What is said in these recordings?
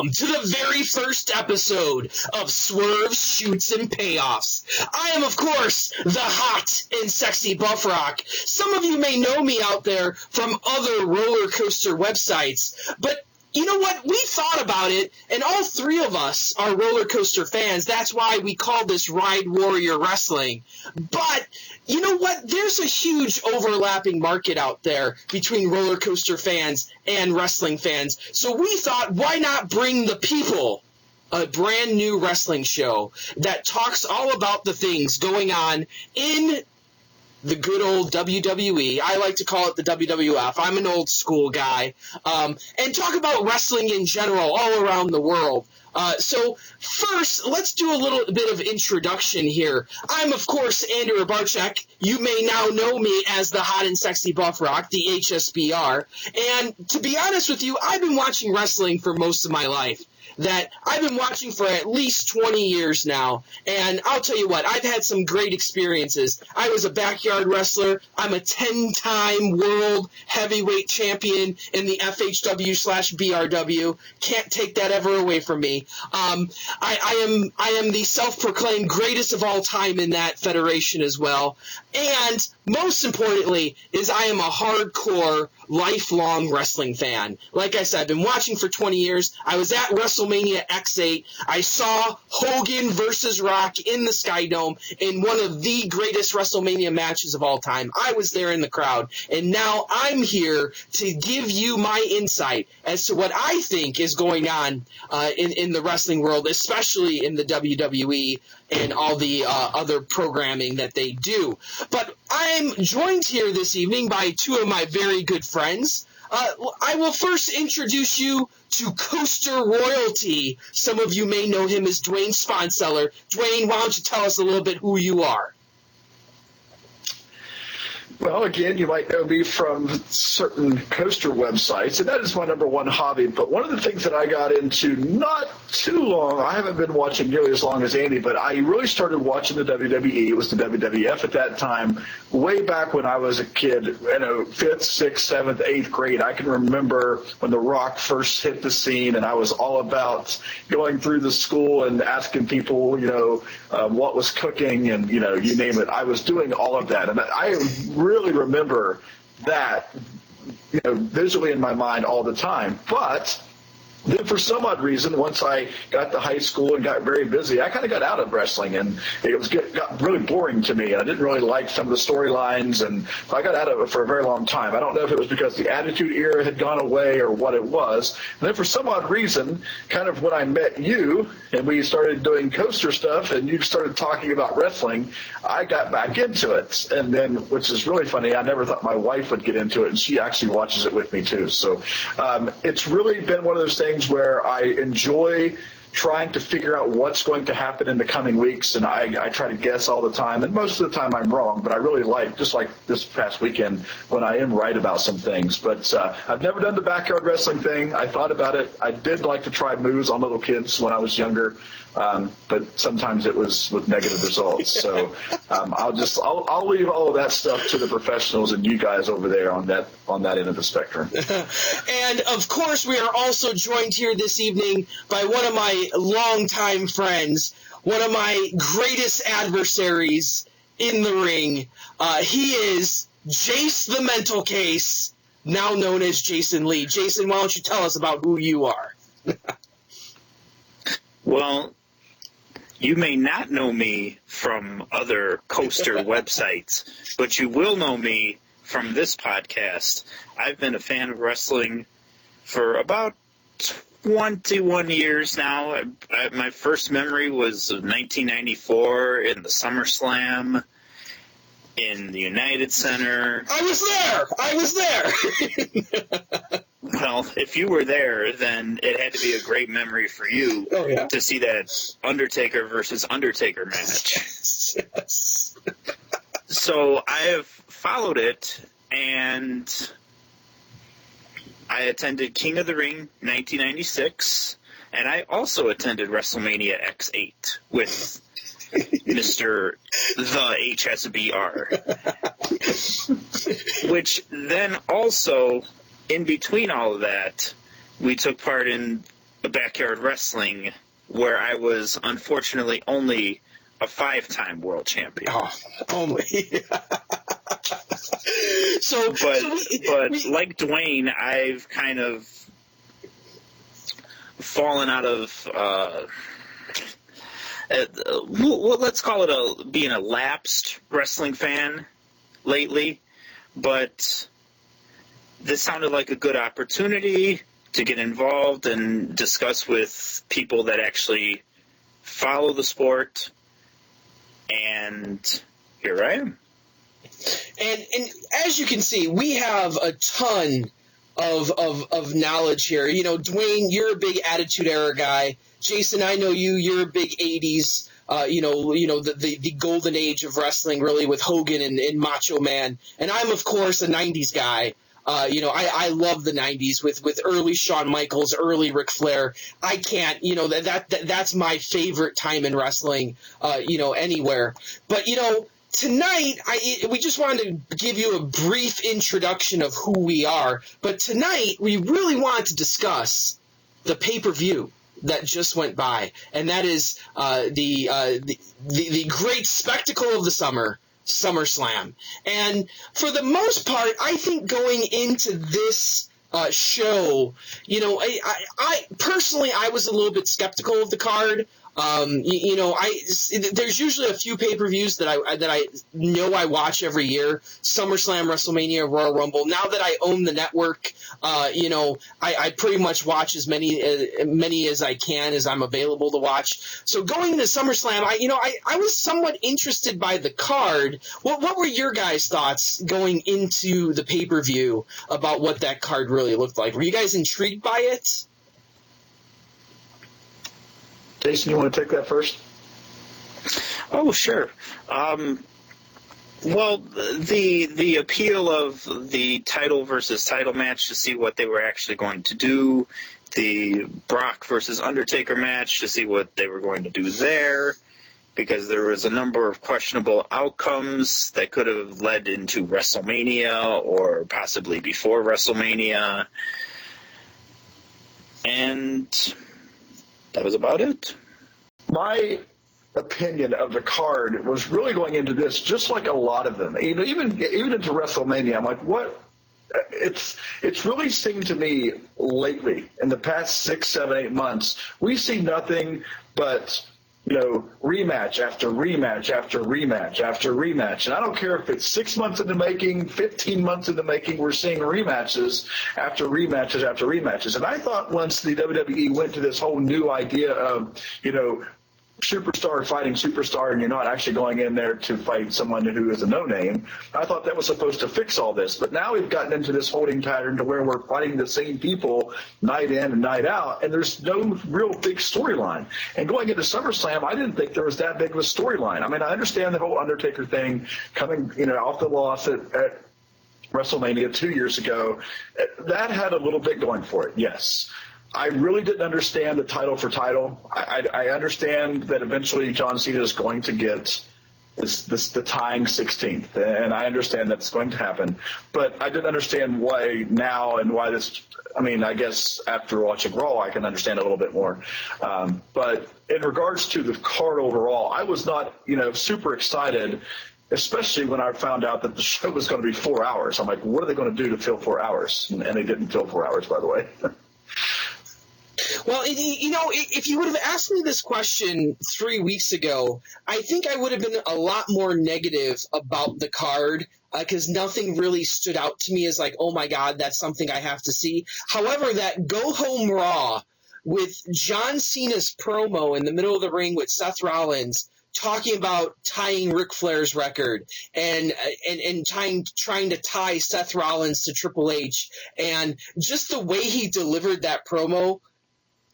Welcome to the very first episode of Swerves, Shoots, and Payoffs. I am, of course, the hot and sexy Buff Rock. Some of you may know me out there from other roller coaster websites, but you know what? We thought about it, and all three of us are roller coaster fans. That's why we call this Ride Warrior Wrestling. But you know what? There's a huge overlapping market out there between roller coaster fans and wrestling fans. So we thought, why not bring the people a brand new wrestling show that talks all about the things going on in the good old WWE. I like to call it the WWF. I'm an old school guy. And talk about wrestling in general all around the world. So first, let's do a little bit of introduction here. I'm, of course, Andrew Barczyk. You may now know me as the hot and sexy Buff Rock, the HSBR. And to be honest with you, I've been watching wrestling for most of my life. That I've been watching for at least 20 years now, and I'll tell you what, I've had some great experiences. I was a backyard wrestler. I'm a 10-time world heavyweight champion in the FHW/BRW. Can't take that ever away from me. I am the self-proclaimed greatest of all time in that federation as well. And most importantly is I am a hardcore, lifelong wrestling fan. Like I said, I've been watching for 20 years. I was at WrestleMania X8. I saw Hogan versus Rock in the Sky Dome in one of the greatest WrestleMania matches of all time. I was there in the crowd. And now I'm here to give you my insight as to what I think is going on in the wrestling world, especially in the WWE and all the other programming that they do. But I'm joined here this evening by two of my very good friends. I will first introduce you to Coaster Royalty. Some of you may know him as Dwain Sponseller. Dwain, why don't you tell us a little bit who you are? Well, again, you might know me from certain coaster websites, and that is my number one hobby. But one of the things that I got into not too long, I haven't been watching nearly as long as Andy, but I really started watching the WWE. It was the WWF at that time, way back when I was a kid, 5th, 6th, 7th, 8th grade. I can remember when The Rock first hit the scene, and I was all about going through the school and asking people, what was cooking and, you name it. I was doing all of that, and I really remember that, visually in my mind all the time. But then for some odd reason, once I got to high school and got very busy, I kind of got out of wrestling, and it got really boring to me. And I didn't really like some of the storylines, and so I got out of it for a very long time. I don't know if it was because the Attitude Era had gone away or what it was. And then for some odd reason, kind of when I met you and we started doing coaster stuff and you started talking about wrestling, I got back into it. And then, which is really funny, I never thought my wife would get into it, and she actually watches it with me too. So it's really been one of those things where I enjoy trying to figure out what's going to happen in the coming weeks, and I try to guess all the time, and most of the time I'm wrong, but I really like, just like this past weekend, when I am right about some things. But I've never done the backyard wrestling thing. I thought about it. I did like to try moves on little kids when I was younger, but sometimes it was with negative results. So I'll leave all of that stuff to the professionals and you guys over there on that end of the spectrum. And of course, we are also joined here this evening by one of my longtime friends, one of my greatest adversaries in the ring. He is Jace the Mental Case, now known as Jason Lee. Jason, why don't you tell us about who you are? Well, you may not know me from other coaster websites, but you will know me from this podcast. I've been a fan of wrestling for about 21 years now. My first memory was of 1994 in the Summerslam in the United Center. I was there! Well, if you were there, then it had to be a great memory for you to see that Undertaker versus Undertaker match. Yes. So I have followed it, and I attended King of the Ring 1996, and I also attended WrestleMania X8 with Mr. The HSBR. Which then also, in between all of that, we took part in backyard wrestling where I was unfortunately only a 5-time world champion. Oh, only. But like Dwayne, I've kind of fallen out of well, let's call it being a lapsed wrestling fan lately. But this sounded like a good opportunity to get involved and discuss with people that actually follow the sport. And here I am. And as you can see, we have a ton of knowledge here. You know, Dwayne, you're a big Attitude Era guy. Jason, I know you. You're a big 80s, the golden age of wrestling, really, with Hogan and Macho Man. And I'm, of course, a 90s guy. I love the 90s with early Shawn Michaels, early Ric Flair. I can't, that's my favorite time in wrestling, anywhere. But, tonight, we just wanted to give you a brief introduction of who we are. But tonight, we really wanted to discuss the pay-per-view that just went by, and that is the great spectacle of the summer, SummerSlam. And for the most part, I think going into this show, I personally, I was a little bit skeptical of the card. There's usually a few pay-per-views that I know I watch every year: SummerSlam, WrestleMania, Royal Rumble. Now that I own the network, I pretty much watch as many as I can, as I'm available to watch. So going into SummerSlam, I was somewhat interested by the card. What were your guys' thoughts going into the pay-per-view about what that card really looked like? Were you guys intrigued by it? Jason, you want to take that first? Oh, sure. Well, the appeal of the title versus title match to see what they were actually going to do, the Brock versus Undertaker match to see what they were going to do there, because there was a number of questionable outcomes that could have led into WrestleMania or possibly before WrestleMania. And that was about it. My opinion of the card was really going into this just like a lot of them. Even into WrestleMania, I'm like, what? It's really seemed to me lately, in the past 6, 7, 8 months, we see nothing but rematch after rematch after rematch after rematch. And I don't care if it's 6 months in the making, 15 months in the making, we're seeing rematches after rematches after rematches. And I thought once the WWE went to this whole new idea of, superstar fighting superstar, and you're not actually going in there to fight someone who is a no-name, I thought that was supposed to fix all this. But now we've gotten into this holding pattern to where we're fighting the same people night in and night out, and there's no real big storyline. And going into SummerSlam, I didn't think there was that big of a storyline. I mean, I understand the whole Undertaker thing coming, off the loss at WrestleMania 2 years ago. That had a little bit going for it, yes. I really didn't understand the title for title. I understand that eventually John Cena is going to get the tying 16th, and I understand that's going to happen. But I didn't understand why now and why this. I mean, I guess after watching Raw, I can understand a little bit more. But in regards to the card overall, I was not, super excited, especially when I found out that the show was going to be 4 hours. I'm like, what are they going to do to fill 4 hours? And they didn't fill 4 hours, by the way. Well, if you would have asked me this question 3 weeks ago, I think I would have been a lot more negative about the card, because nothing really stood out to me as like, oh my God, that's something I have to see. However, that Go Home Raw with John Cena's promo in the middle of the ring with Seth Rollins talking about tying Ric Flair's record and trying to tie Seth Rollins to Triple H, and just the way he delivered that promo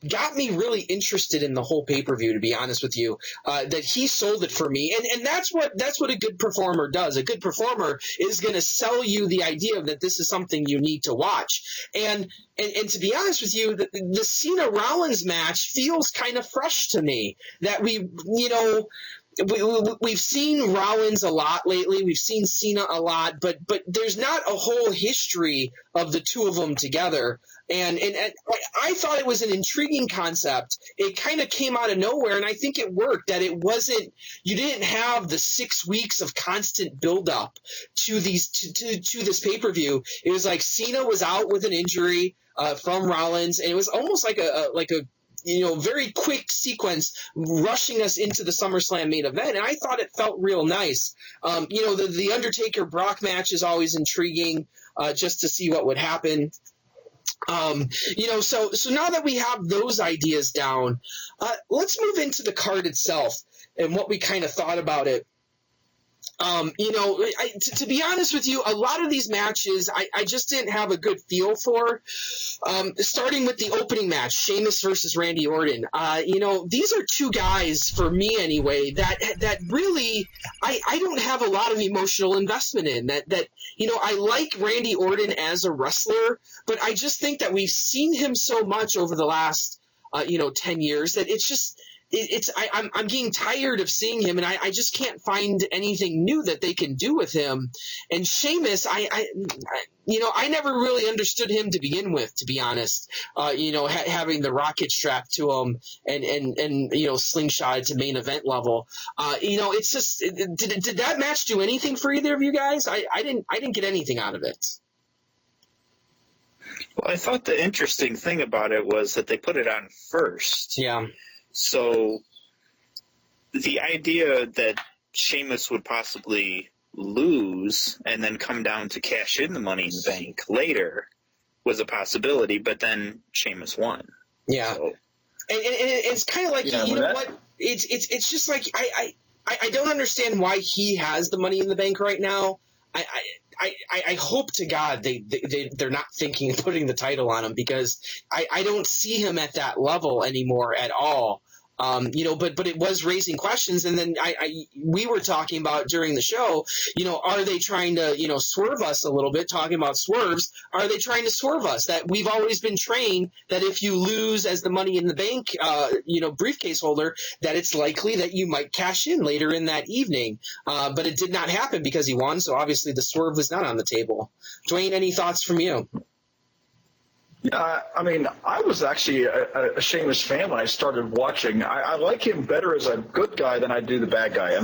got me really interested in the whole pay-per-view, to be honest with you. That he sold it for me, and that's what a good performer does. A good performer is going to sell you the idea that this is something you need to watch. And to be honest with you, the Cena Rollins match feels kind of fresh to me. That we, we've seen Rollins a lot lately. We've seen Cena a lot, but there's not a whole history of the two of them together. And I thought it was an intriguing concept. It kind of came out of nowhere, and I think it worked. That it wasn't, you didn't have the 6 weeks of constant buildup to these to this pay-per-view. It was like Cena was out with an injury from Rollins, and it was almost like a very quick sequence rushing us into the SummerSlam main event, and I thought it felt real nice. The Undertaker Brock match is always intriguing, just to see what would happen. So now that we have those ideas down, let's move into the card itself and what we kind of thought about it. To be honest with you, a lot of these matches I just didn't have a good feel for. Starting with the opening match, Sheamus versus Randy Orton. These are two guys, for me anyway, that really I don't have a lot of emotional investment in. I like Randy Orton as a wrestler, but I just think that we've seen him so much over the last 10 years that it's just I'm getting tired of seeing him, and I just can't find anything new that they can do with him. And Sheamus, I never really understood him to begin with, to be honest. Having the rocket strapped to him and slingshot to main event level. It's just did that match do anything for either of you guys? I didn't get anything out of it. Well, I thought the interesting thing about it was that they put it on first. Yeah. So the idea that Sheamus would possibly lose and then come down to cash in the Money in the Bank later was a possibility, but then Sheamus won. Yeah. So. And it's kind of like, what? It's just like I don't understand why he has the Money in the Bank right now. I hope to God they're not thinking of putting the title on him, because I don't see him at that level anymore at all. But it was raising questions, and then we were talking about during the show, are they trying to, swerve us a little bit, talking about swerves? Are they trying to swerve us? That we've always been trained that if you lose as the Money in the Bank, briefcase holder, that it's likely that you might cash in later in that evening. But it did not happen because he won, so obviously the swerve was not on the table. Dwayne, any thoughts from you? I was actually a Sheamus fan when I started watching. I like him better as a good guy than I do the bad guy.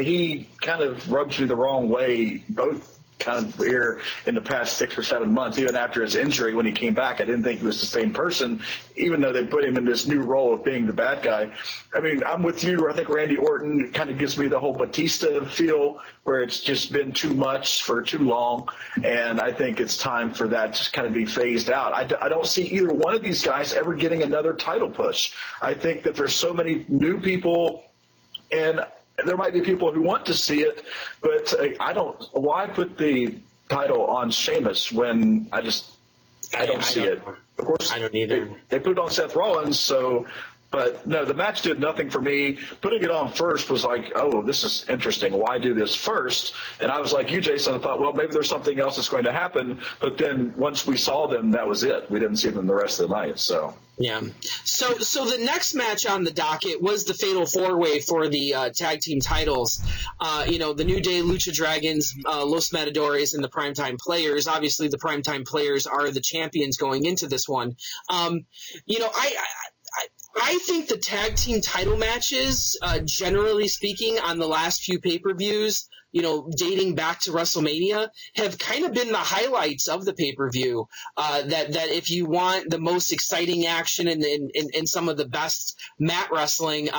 He kind of rubs me the wrong way, both kind of here in the past 6 or 7 months. Even after his injury, when he came back, I didn't think he was the same person, even though they put him in this new role of being the bad guy. I'm with you. I think Randy Orton kind of gives me the whole Batista feel, where it's just been too much for too long, and I think it's time for that to kind of be phased out. I don't see either one of these guys ever getting another title push. I think that there's so many new people, and there might be people who want to see it, but why put the title on Sheamus when I don't see it. Of course, I don't either. They put it on Seth Rollins, but no, the match did nothing for me. Putting it on first was like, oh, this is interesting. Why do this first? And I was like you, Jason. I thought, well, maybe there's something else that's going to happen. But then once we saw them, that was it. We didn't see them the rest of the night. So. Yeah. So the next match on the docket was the Fatal 4-Way for the tag team titles. The New Day, Lucha Dragons, Los Matadores, and the Primetime Players. Obviously, the Primetime Players are the champions going into this one. I think the tag team title matches, generally speaking, on the last few pay-per-views, dating back to WrestleMania, have kind of been the highlights of the pay-per-view. That if you want the most exciting action and some of the best mat wrestling,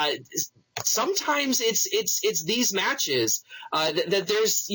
sometimes it's these matches. That there's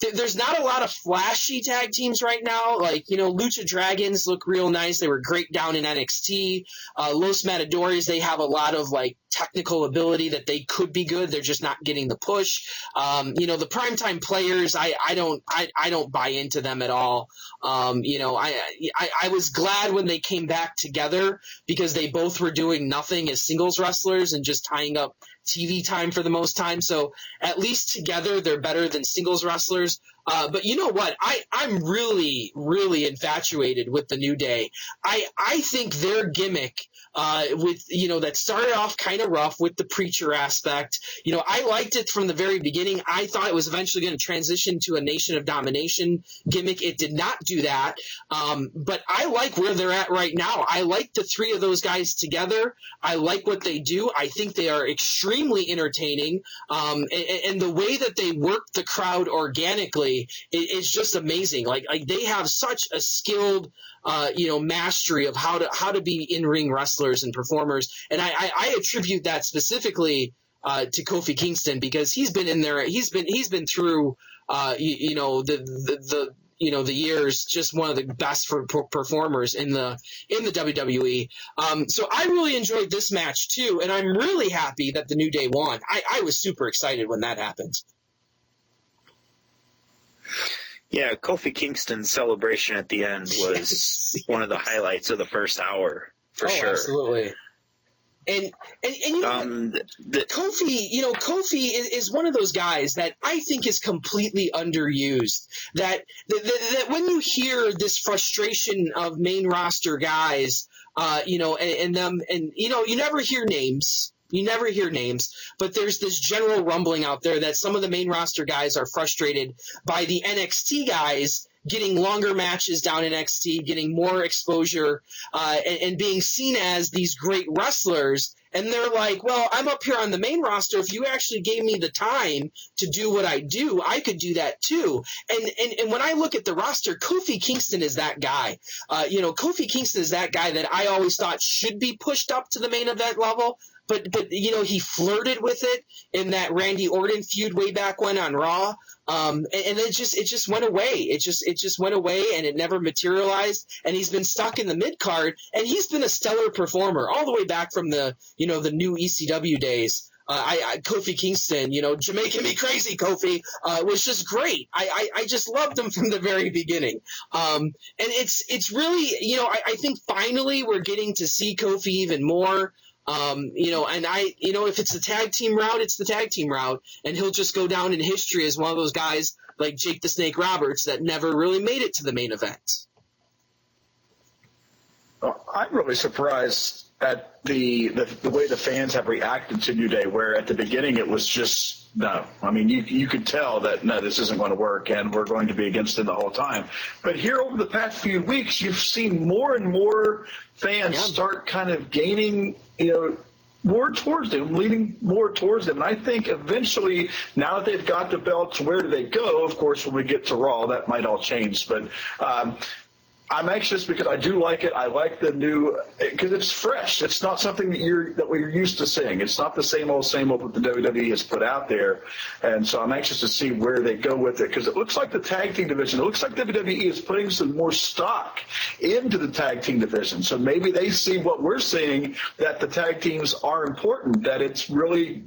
there's not a lot of flashy tag teams right now. Like, Lucha Dragons look real nice. They were great down in NXT. Los Matadores, they have a lot of, technical ability that they could be good. They're just not getting the push. The Primetime Players, I don't buy into them at all. I was glad when they came back together, because they both were doing nothing as singles wrestlers and just tying up TV time for the most time. So at least together they're better than singles wrestlers. But you know what? I'm really, really infatuated with the New Day. I think their gimmick that started off kind of rough with the preacher aspect. I liked it from the very beginning. I thought it was eventually going to transition to a Nation of Domination gimmick. It did not do that. But I like where they're at right now. I like the three of those guys together. I like what they do. I think they are extremely entertaining. And the way that they work the crowd organically is just amazing. Like they have such a skilled mastery of how to be in-ring wrestlers and performers. And I attribute that specifically to Kofi Kingston, because he's been in there. He's been through the years, just one of the best performers in the WWE. So I really enjoyed this match too, and I'm really happy that the New Day won. I was super excited when that happened. Yeah, Kofi Kingston's celebration at the end was one of the highlights of the first hour, for sure. Absolutely. And Kofi is one of those guys that I think is completely underused. That when you hear this frustration of main roster guys, and them, and you never hear names. You never hear names, but there's this general rumbling out there that some of the main roster guys are frustrated by the NXT guys getting longer matches down in NXT, getting more exposure, and being seen as these great wrestlers. And they're like, well, I'm up here on the main roster. If you actually gave me the time to do what I do, I could do that too. And when I look at the roster, Kofi Kingston is that guy. Kofi Kingston is that guy that I always thought should be pushed up to the main event level. But he flirted with it in that Randy Orton feud way back when on Raw. And it just went away. It just went away, and it never materialized. And he's been stuck in the mid card, and he's been a stellar performer all the way back from the new ECW days. Kofi Kingston, Jamaican Me Crazy Kofi, was just great. I just loved him from the very beginning. And it's really, I think finally we're getting to see Kofi even more. If it's the tag team route, it's the tag team route, and he'll just go down in history as one of those guys like Jake the Snake Roberts that never really made it to the main event. I'm really surprised at the way the fans have reacted to New Day, where at the beginning it was just no. I mean, you could tell that, no, this isn't going to work, and we're going to be against it the whole time. But here over the past few weeks, you've seen more and more fans start kind of gaining, more towards them, leaning more towards them. And I think eventually, now that they've got the belts, where do they go? Of course, when we get to Raw, that might all change. But I'm anxious because I do like it. I like the new, because it's fresh. It's not something that we're used to seeing. It's not the same old what the WWE has put out there. And so I'm anxious to see where they go with it, because it looks like the tag team division, it looks like WWE is putting some more stock into the tag team division. So maybe they see what we're seeing, that the tag teams are important, that it's really,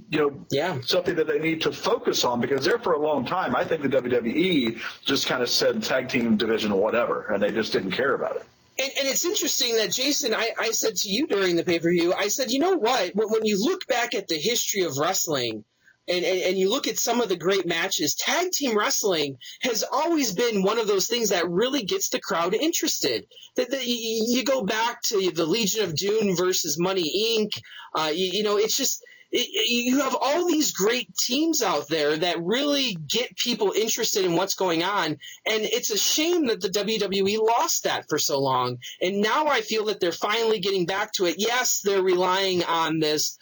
something that they need to focus on, because there for a long time, I think the WWE just kind of said tag team division or whatever, and they just didn't care about it. And it's interesting that, Jason, I said to you during the pay-per-view, I said, you know what? When you look back at the history of wrestling and you look at some of the great matches, tag team wrestling has always been one of those things that really gets the crowd interested. That you go back to the Legion of Doom versus Money Inc. It's just – you have all these great teams out there that really get people interested in what's going on, and it's a shame that the WWE lost that for so long. And now I feel that they're finally getting back to it. Yes, they're relying on this,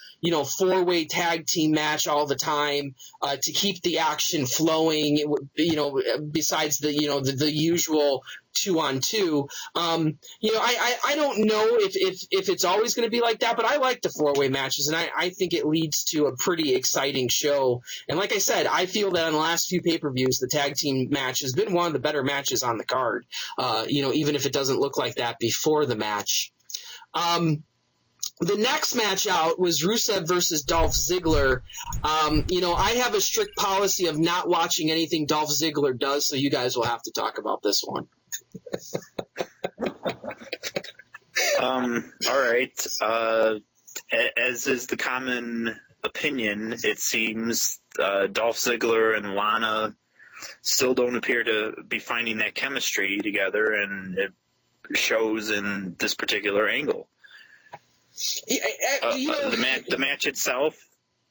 four-way tag team match all the time to keep the action flowing. Besides the usual 2-on-2. I don't know if it's always going to be like that, but I like the four-way matches, and I think it leads to a pretty exciting show. And like I said, I feel that on the last few pay-per-views, the tag team match has been one of the better matches on the card, even if it doesn't look like that before the match. The next match out was Rusev versus Dolph Ziggler. I have a strict policy of not watching anything Dolph Ziggler does, so you guys will have to talk about this one. All right. As is the common opinion, it seems Dolph Ziggler and Lana still don't appear to be finding that chemistry together, and it shows in this particular angle. The match itself,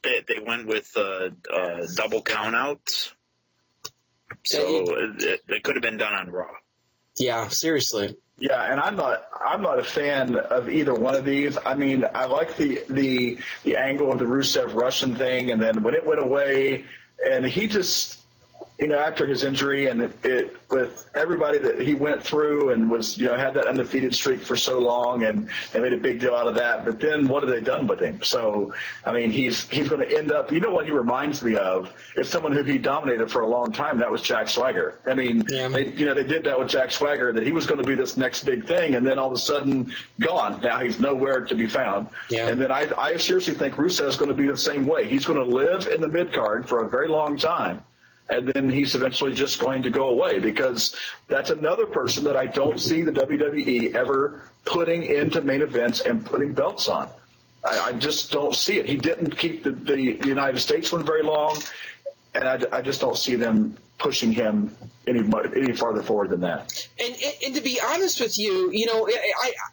they went with double countouts, so it could have been done on Raw. Yeah, seriously. Yeah, and I'm not a fan of either one of these. I mean, I like the angle of the Rusev Russian thing, and then when it went away, and he just, after his injury and it with everybody that he went through and was, had that undefeated streak for so long, and they made a big deal out of that. But then what have they done with him? So, I mean, he's going to end up, what he reminds me of is someone who he dominated for a long time. That was Jack Swagger. I mean, they did that with Jack Swagger, that he was going to be this next big thing, and then all of a sudden gone. Now he's nowhere to be found. Yeah. And then I seriously think Rusev is going to be the same way. He's going to live in the mid card for a very long time. And then he's eventually just going to go away, because that's another person that I don't see the WWE ever putting into main events and putting belts on. I just don't see it. He didn't keep the United States one very long, and I just don't see them pushing him any farther forward than that. And to be honest with you,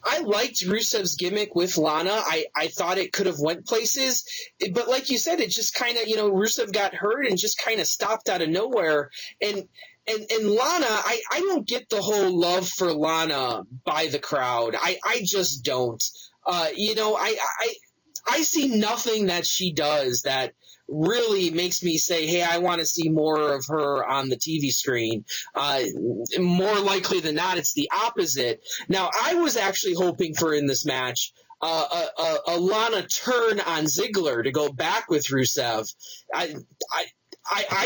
I liked Rusev's gimmick with Lana. I thought it could have went places, but like you said, it just kind of, Rusev got hurt and just kind of stopped out of nowhere. And Lana, I don't get the whole love for Lana by the crowd. I just don't. I see nothing that she does that really makes me say, hey, I want to see more of her on the TV screen. More likely than not, it's the opposite. Now, I was actually hoping for, in this match, a Lana turn on Ziggler to go back with Rusev. I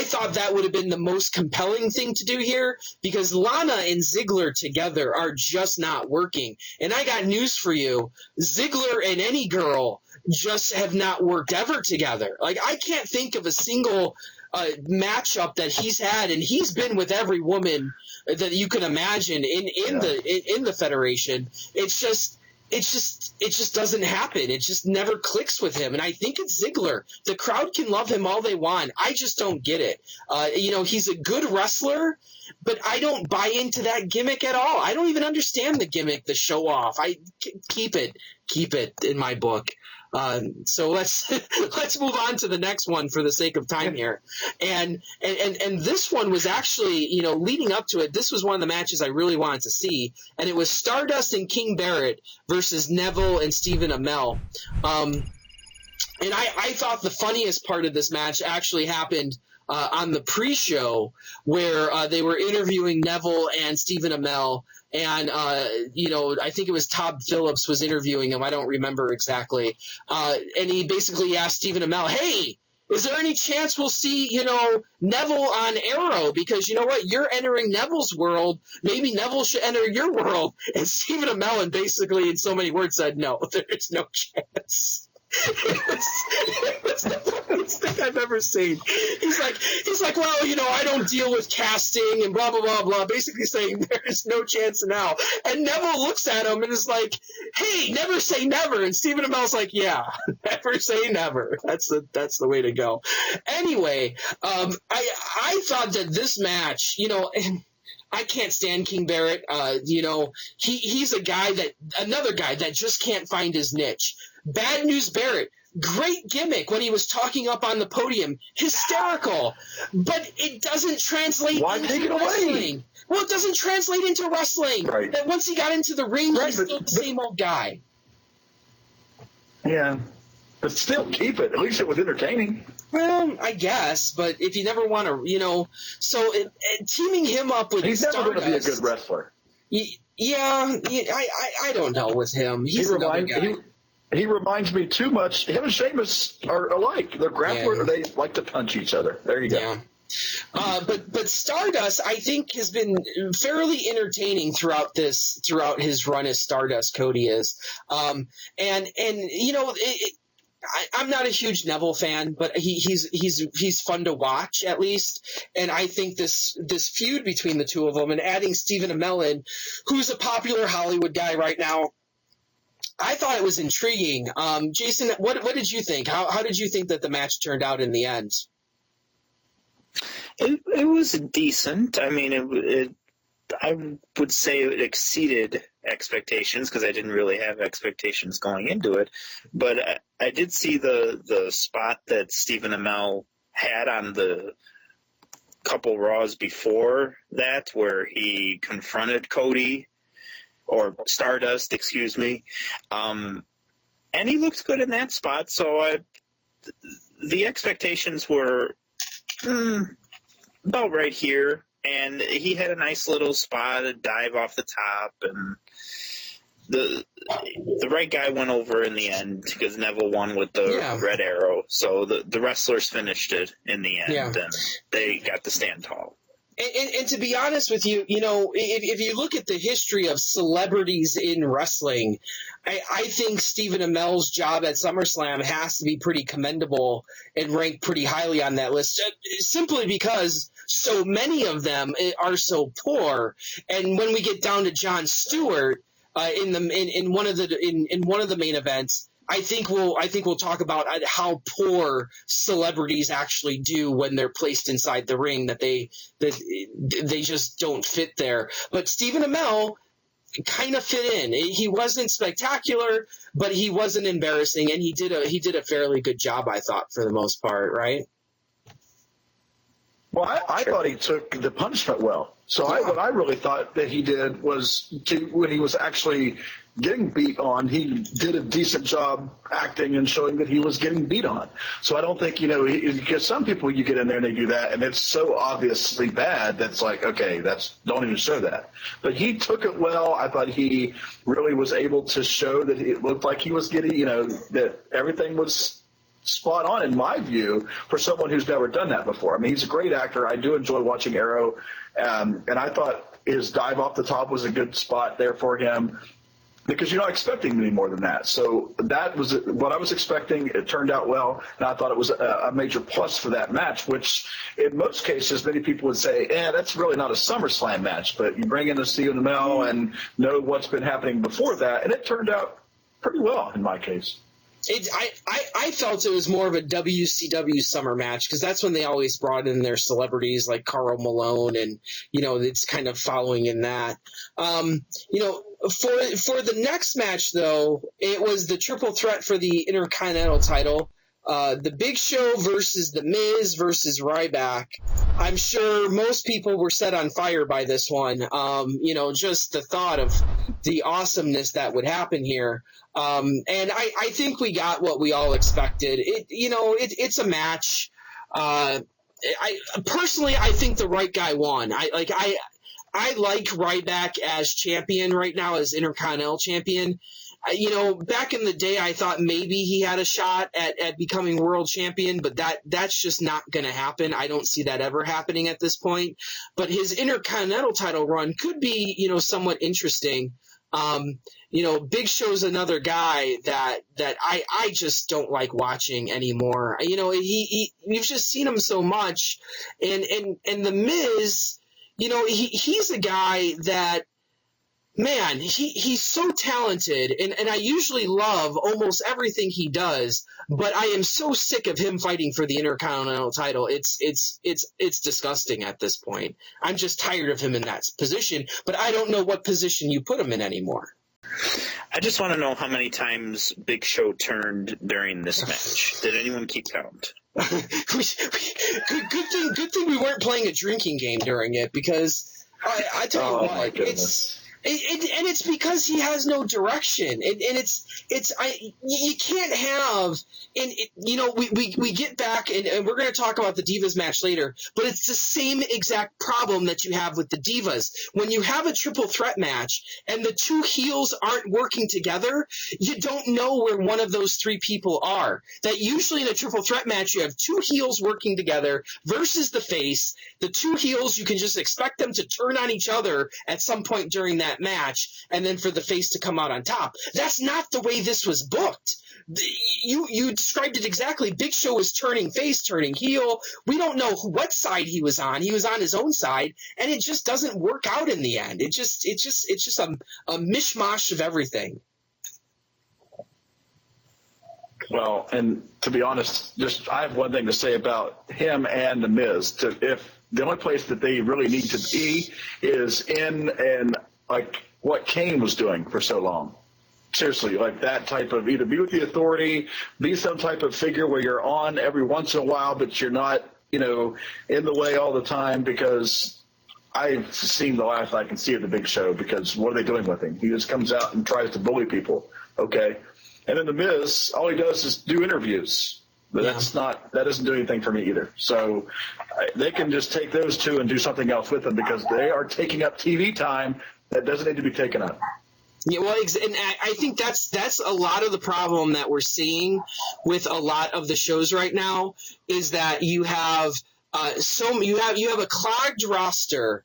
thought that would have been the most compelling thing to do here, because Lana and Ziggler together are just not working. And I got news for you. Ziggler and any girl just have not worked ever together. Like, I can't think of a single matchup that he's had, and he's been with every woman that you can imagine in the Federation. It just doesn't happen. It just never clicks with him. And I think it's Ziggler. The crowd can love him all they want. I just don't get it. He's a good wrestler, but I don't buy into that gimmick at all. I don't even understand the gimmick, the show off. I keep it in my book. So let's move on to the next one for the sake of time here. And this one was actually, leading up to it, this was one of the matches I really wanted to see, and it was Stardust and King Barrett versus Neville and Stephen Amell. And I thought the funniest part of this match actually happened on the pre-show, where they were interviewing Neville and Stephen Amell. And, I think it was Todd Phillips was interviewing him. I don't remember exactly. And he basically asked Stephen Amell, hey, is there any chance we'll see, Neville on Arrow? Because you know what? You're entering Neville's world. Maybe Neville should enter your world. And Stephen Amell basically, in so many words, said, no, there's no chance. It was the funniest thing I've ever seen. He's like, well, I don't deal with casting and blah, blah, blah, blah, basically saying there is no chance now. And Neville looks at him and is like, hey, never say never. And Stephen Amell's like, yeah, never say never. That's the way to go. Anyway, I thought that this match, I can't stand King Barrett. He's another guy that just can't find his niche. Bad News Barrett, great gimmick when he was talking up on the podium, hysterical, but it doesn't translate into wrestling. Well, it doesn't translate into wrestling. Right. That once he got into the ring, he's still the same old guy. Yeah, but still keep it. At least it was entertaining. Well, I guess, but if you never want to, so teaming him up with he's Stardust, never going to be a good wrestler. Yeah, I don't know with him. He's another guy. He reminds me too much. Him and Sheamus are alike. They're grapplers. Yeah. They like to punch each other. There you go. Yeah. But Stardust, I think, has been fairly entertaining throughout his run as Stardust. Cody is, I'm not a huge Neville fan, but he's fun to watch at least, and I think this feud between the two of them and adding Stephen Amell in, who's a popular Hollywood guy right now, I thought it was intriguing. Jason, what did you think? How did you think that the match turned out in the end? It was decent. I mean, I would say it exceeded expectations because I didn't really have expectations going into it. But I did see the spot that Stephen Amell had on the couple Raws before that where he confronted Cody, or Stardust, excuse me. And he looked good in that spot, so the expectations were about right here. And he had a nice little spot, a dive off the top, and the right guy went over in the end because Neville won with the red arrow. So the wrestlers finished it in the end, and they got to stand tall. And to be honest with you, if you look at the history of celebrities in wrestling, I think Stephen Amell's job at SummerSlam has to be pretty commendable and ranked pretty highly on that list, simply because so many of them are so poor. And when we get down to Jon Stewart in one of the main events, I think we'll talk about how poor celebrities actually do when they're placed inside the ring, that they just don't fit there. But Stephen Amell kind of fit in. He wasn't spectacular, but he wasn't embarrassing, and he did a fairly good job, I thought, for the most part, right? Well, I thought he took the punishment well. So what I really thought that he did was when he was actually getting beat on, he did a decent job acting and showing that he was getting beat on. So I don't think, because some people you get in there and they do that, and it's so obviously bad that's like, okay, don't even show that. But he took it well. I thought he really was able to show that it looked like he was getting, that everything was spot on in my view for someone who's never done that before. I mean, he's a great actor. I do enjoy watching Arrow, and I thought his dive off the top was a good spot there for him, because you're not expecting any more than that. So that was what I was expecting. It turned out well, and I thought it was a major plus for that match, which in most cases many people would say, that's really not a SummerSlam match, but you bring in the Stephen Amell and know what's been happening before that, and it turned out pretty well in my case. I felt it was more of a WCW summer match, because that's when they always brought in their celebrities like Karl Malone, and it's kind of following in that. For the next match though, it was the triple threat for the Intercontinental title. The Big Show versus The Miz versus Ryback. I'm sure most people were set on fire by this one. Just the thought of the awesomeness that would happen here. And I think we got what we all expected. It's a match. I personally think the right guy won. I like Ryback as champion right now, as Intercontinental champion. Back in the day, I thought maybe he had a shot at becoming world champion, but that's just not going to happen. I don't see that ever happening at this point. But his Intercontinental title run could be, somewhat interesting. Big Show's another guy that I just don't like watching anymore. You've just seen him so much, and the Miz, he's a guy that, man, he's so talented, and I usually love almost everything he does, but I am so sick of him fighting for the Intercontinental title. It's disgusting at this point. I'm just tired of him in that position, but I don't know what position you put him in anymore. I just want to know how many times Big Show turned during this match. Did anyone keep count? Good thing we weren't playing a drinking game during it, because I tell you what, and it's because he has no direction, and you can't have, we get back, and we're going to talk about the Divas match later, but it's the same exact problem that you have with the Divas. When you have a triple threat match and the two heels aren't working together, you don't know where one of those three people are. That usually in a triple threat match you have two heels working together versus the face. The two heels, you can just expect them to turn on each other at some point during that match, and then for the face to come out on top. That's not the way this was booked. You described it exactly. Big Show was turning face, turning heel. We don't know what side he was on. He was on his own side, and it just doesn't work out in the end. It's just a mishmash of everything. Well, and to be honest, I have one thing to say about him and The Miz. If The only place that they really need to be is in and like what Kane was doing for so long. Seriously, like that type of either be with the authority, be some type of figure where you're on every once in a while, but you're not, in the way all the time, because I've seen the last I can see of the Big Show, because what are they doing with him? He just comes out and tries to bully people. Okay. And then The Miz, all he does is do interviews. But that doesn't do anything for me either. So they can just take those two and do something else with them, because they are taking up TV time that doesn't need to be taken up. Yeah, well, and I think that's a lot of the problem that we're seeing with a lot of the shows right now, is that you have you have a clogged roster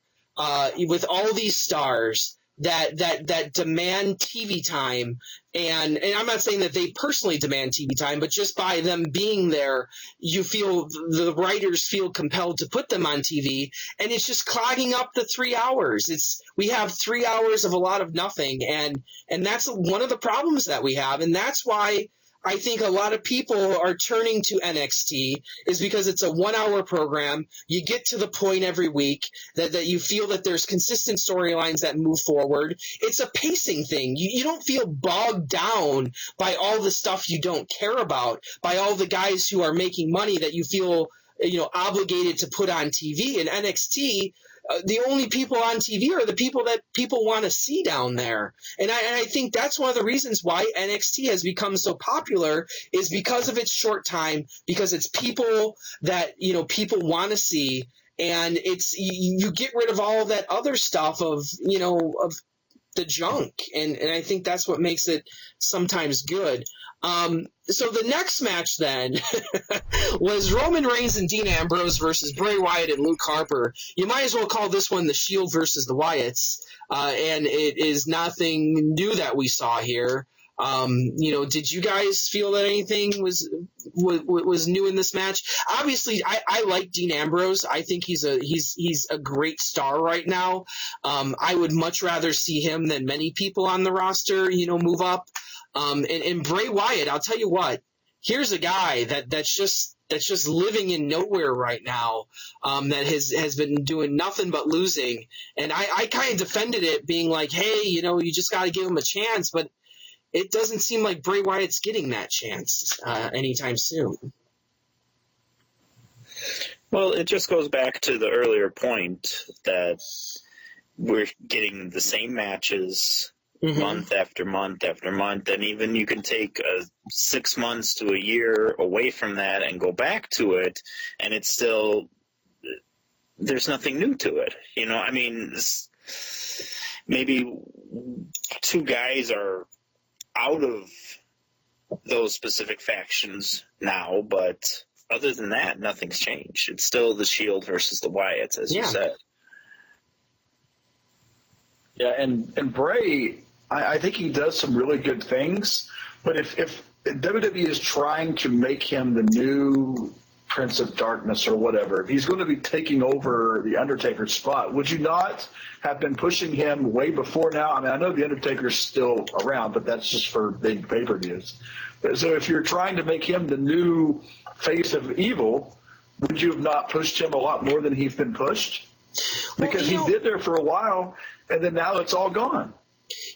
with all these stars that demand TV time, and I'm not saying that they personally demand TV time, but just by them being there, you feel the writers feel compelled to put them on TV, and it's just clogging up the 3 hours. We have 3 hours of a lot of nothing, and that's one of the problems that we have, and that's why I think a lot of people are turning to NXT, is because it's a 1 hour program. You get to the point every week that you feel that there's consistent storylines that move forward. It's a pacing thing. You don't feel bogged down by all the stuff you don't care about, by all the guys who are making money that you feel obligated to put on TV. In NXT, the only people on TV are the people that people want to see down there. And I think that's one of the reasons why NXT has become so popular, is because of its short time, because it's people that, people want to see. And it's, you get rid of all of that other stuff of the junk. And I think that's what makes it sometimes good. So the next match then was Roman Reigns and Dean Ambrose versus Bray Wyatt and Luke Harper. You might as well call this one the Shield versus the Wyatts. And it is nothing new that we saw here. Did you guys feel that anything was new in this match? Obviously, I like Dean Ambrose. I think he's a great star right now. I would much rather see him than many people on the roster, move up. And Bray Wyatt, I'll tell you what, here's a guy that's just living in nowhere right now, that has been doing nothing but losing. And I kind of defended it, being like, hey, you just got to give him a chance. But it doesn't seem like Bray Wyatt's getting that chance anytime soon. Well, it just goes back to the earlier point that we're getting the same matches month after month after month, and even you can take 6 months to a year away from that and go back to it, and it's still, there's nothing new to it. Maybe two guys are out of those specific factions now, but other than that, nothing's changed. It's still the Shield versus the Wyatts, as you said. Yeah, and Bray, I think he does some really good things, but if WWE is trying to make him the new Prince of Darkness or whatever, if he's going to be taking over the Undertaker's spot, would you not have been pushing him way before now? I mean, I know the Undertaker's still around, but that's just for big pay-per-views. So if you're trying to make him the new face of evil, would you have not pushed him a lot more than he's been pushed? Because he did there for a while, and then now it's all gone.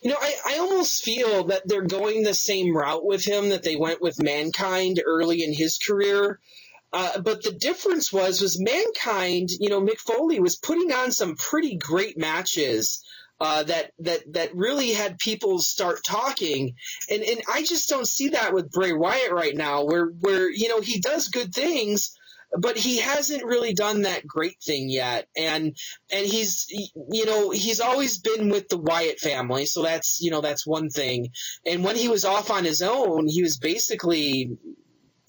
I almost feel that they're going the same route with him that they went with Mankind early in his career. But the difference was Mankind, Mick Foley was putting on some pretty great matches that really had people start talking. And I just don't see that with Bray Wyatt right now, where he does good things, but he hasn't really done that great thing yet. And he's always been with the Wyatt family, so that's one thing. And when he was off on his own, he was basically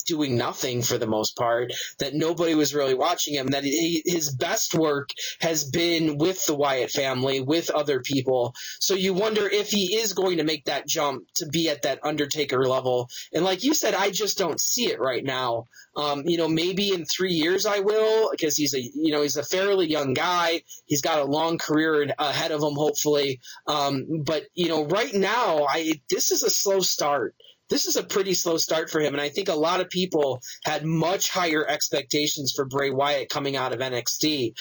doing nothing for the most part, that nobody was really watching him, that his best work has been with the Wyatt family, with other people. So you wonder if he is going to make that jump to be at that Undertaker level. And like you said, I just don't see it right now. Maybe in 3 years I will, because he's a fairly young guy. He's got a long career ahead of him, hopefully. But right now, this is a slow start. this is a pretty slow start for him. And I think a lot of people had much higher expectations for Bray Wyatt coming out of NXT,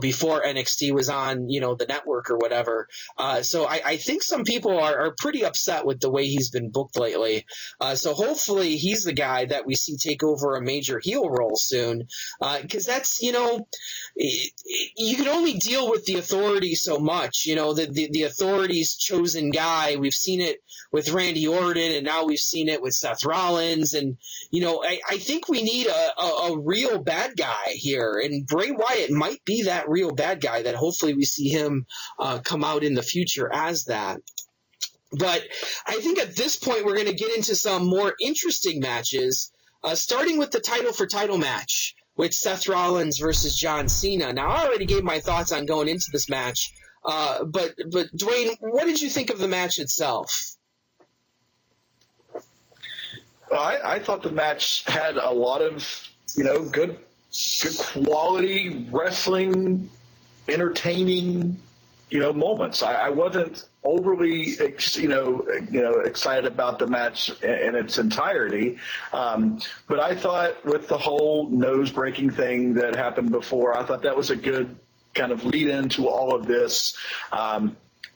before NXT was on, the network or whatever. So I think some people are pretty upset with the way he's been booked lately. So hopefully he's the guy that we see take over a major heel role soon. Because that's, you can only deal with the authority so much. The authority's chosen guy. We've seen it with Randy Orton, and now we've seen it with Seth Rollins. And, I think we need a real bad guy here. And Bray Wyatt might be that real bad guy that hopefully we see him come out in the future as that. But I think at this point we're going to get into some more interesting matches, starting with the title for title match with Seth Rollins versus John Cena. Now, I already gave my thoughts on going into this match, but Dwayne, what did you think of the match itself? I thought the match had a lot of, good quality wrestling, entertaining, moments. I wasn't overly, excited about the match in its entirety. But I thought with the whole nose-breaking thing that happened before, I thought that was a good kind of lead into all of this.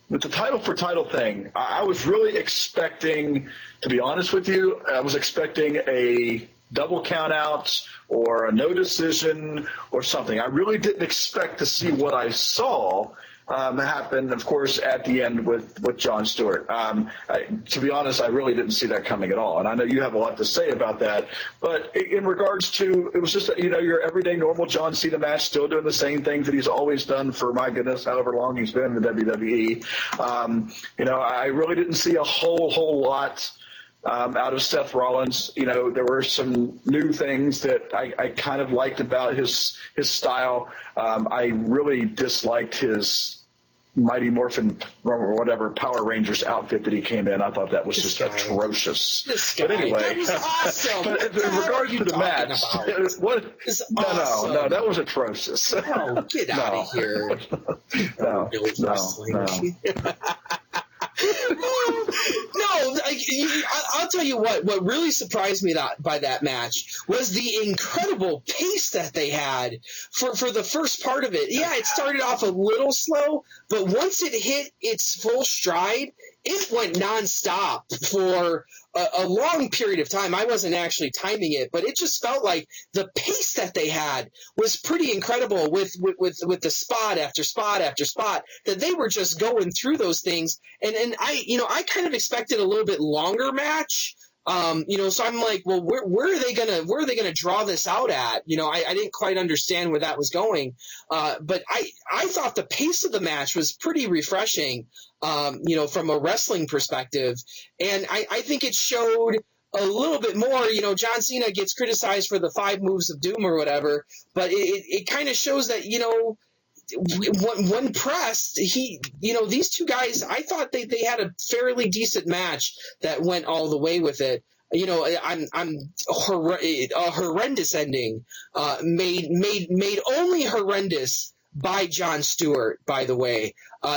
With the title for title thing, I was really expecting, to be honest with you, I was expecting a double count out or a no decision or something. I really didn't expect to see what I saw happen, of course, at the end with Jon Stewart. To be honest, I really didn't see that coming at all. And I know you have a lot to say about that. But in regards to, it was just, your everyday normal John Cena match, still doing the same things that he's always done for, my goodness, however long he's been in the WWE. I really didn't see a whole lot out of Seth Rollins. There were some new things that I kind of liked about his style. I really disliked his Mighty Morphin or whatever Power Rangers outfit that he came in. I thought that was just atrocious. But anyway, that was awesome. But in regards to the match, no, that was atrocious. Oh, get out of here. No. No, I'll tell you what really surprised me by that match was the incredible pace that they had for the first part of it. Yeah, it started off a little slow, but once it hit its full stride, it went nonstop for a long period of time. I wasn't actually timing it, but it just felt like the pace that they had was pretty incredible with the spot after spot after spot that they were just going through those things. And I kind of expected a little bit longer match. So I'm like, well, where are they gonna draw this out at? I didn't quite understand where that was going. But I thought the pace of the match was pretty refreshing, from a wrestling perspective. And I think it showed a little bit more. John Cena gets criticized for the 5 moves of doom or whatever, but it kind of shows that, when pressed, these two guys, I thought they had a fairly decent match that went all the way with it. A horrendous ending, made only horrendous by Jon Stewart, by the way.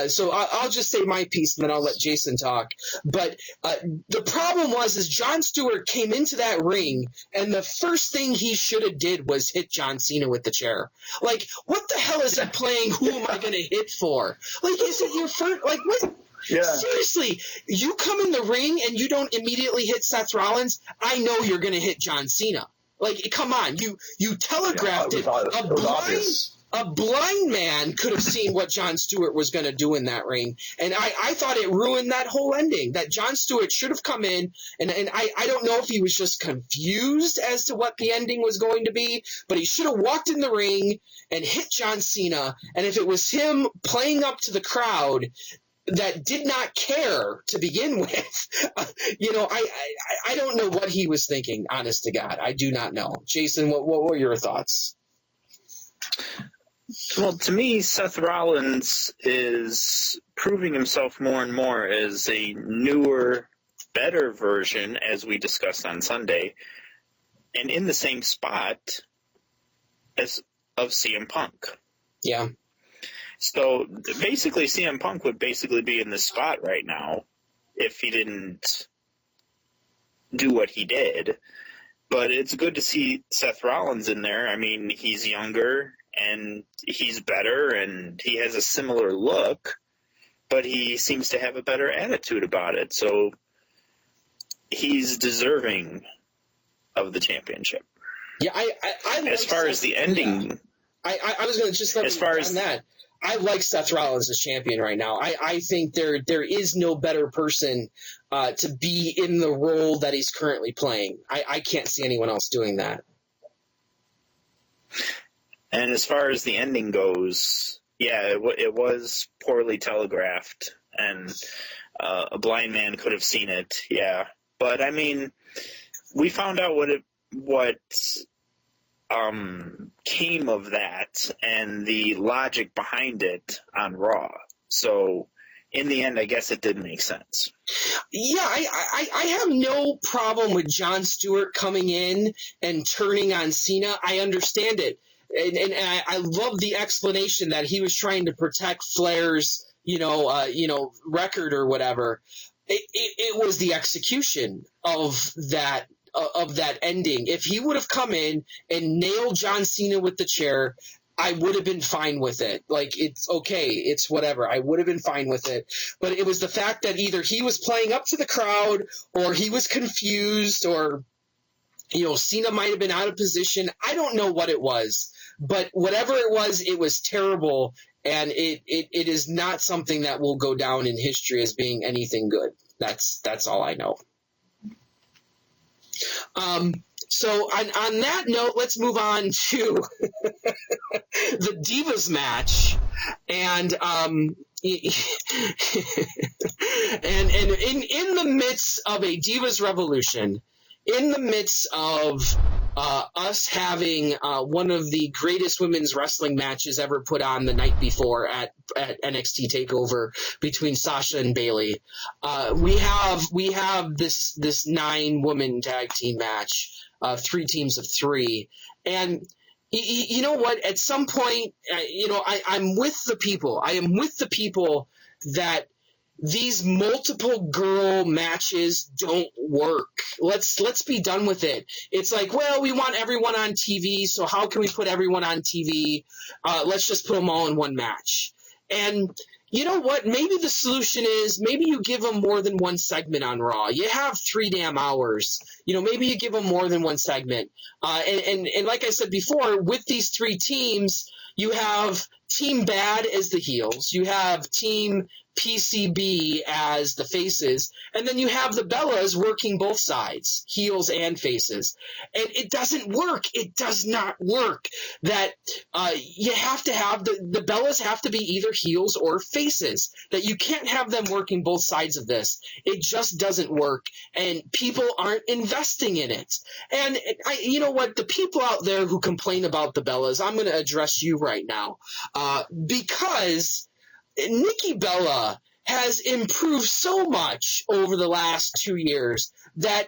So I'll just say my piece and then I'll let Jason talk. But the problem is Jon Stewart came into that ring and the first thing he should have did was hit John Cena with the chair. Like, what the hell is it playing? Who am I going to hit for? Like, is it your first? Like, what? Yeah. Seriously, you come in the ring and you don't immediately hit Seth Rollins, I know you're going to hit John Cena. Like, come on, you telegraphed it. A blind man could have seen what Jon Stewart was going to do in that ring. And I thought it ruined that whole ending, that Jon Stewart should have come in. And I don't know if he was just confused as to what the ending was going to be, but he should have walked in the ring and hit John Cena. And if it was him playing up to the crowd that did not care to begin with, I don't know what he was thinking, honest to God. I do not know. Jason, what were your thoughts? Well, to me, Seth Rollins is proving himself more and more as a newer, better version, as we discussed on Sunday, and in the same spot of CM Punk. Yeah. So basically, CM Punk would basically be in this spot right now if he didn't do what he did. But it's good to see Seth Rollins in there. I mean, he's younger and he's better and he has a similar look, but he seems to have a better attitude about it. So he's deserving of the championship. Yeah, I like as far as the ending. Yeah. I was going to just as far as that. I like Seth Rollins as champion right now. I think there is no better person to be in the role that he's currently playing. I can't see anyone else doing that. And as far as the ending goes, yeah, it was poorly telegraphed, and a blind man could have seen it. Yeah, but I mean, we found out what came of that and the logic behind it on Raw. So in the end, I guess it did make sense. Yeah, I have no problem with Jon Stewart coming in and turning on Cena. I understand it. And I love the explanation that he was trying to protect Flair's, record or whatever. It was the execution of that ending. If he would have come in and nailed John Cena with the chair, I would have been fine with it. Like, it's okay. It's whatever. I would have been fine with it. But it was the fact that either he was playing up to the crowd or he was confused or, Cena might have been out of position. I don't know what it was. But whatever it was terrible. And it is not something that will go down in history as being anything good. That's all I know. So on that note, let's move on to the Divas match, and and in the midst of a Divas Revolution, in the midst of us having one of the greatest women's wrestling matches ever put on the night before at NXT TakeOver between Sasha and Bayley, we have this 9-woman tag team match, 3 teams of 3, and you know what? At some point, I'm with the people. I am with the people that these multiple girl matches don't work. Let's be done with it. It's like, well, we want everyone on TV, so how can we put everyone on TV? Let's just put them all in one match. And you know what? Maybe the solution is maybe you give them more than one segment on Raw. You have 3 damn hours. Maybe you give them more than one segment. And like I said before, with these 3 teams, you have Team Bad as the heels. You have Team PCB as the faces, and then you have the Bellas working both sides, heels and faces. And it doesn't work. It does not work. That you have to have the Bellas have to be either heels or faces. That you can't have them working both sides of this. It just doesn't work, and people aren't investing in it. And you know what? The people out there who complain about the Bellas, I'm going to address you right now, because Nikki Bella has improved so much over the last 2 years that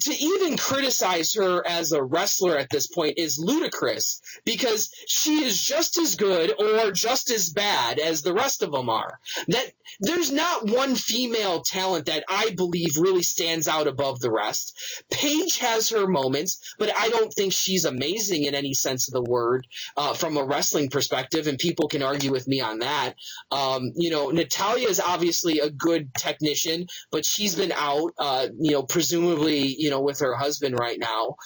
to even criticize her as a wrestler at this point is ludicrous, because she is just as good or just as bad as the rest of them are. That there's not one female talent that I believe really stands out above the rest. Paige has her moments, but I don't think she's amazing in any sense of the word from a wrestling perspective, and people can argue with me on that. Natalia is obviously a good technician, but she's been out, presumably, with her husband right now.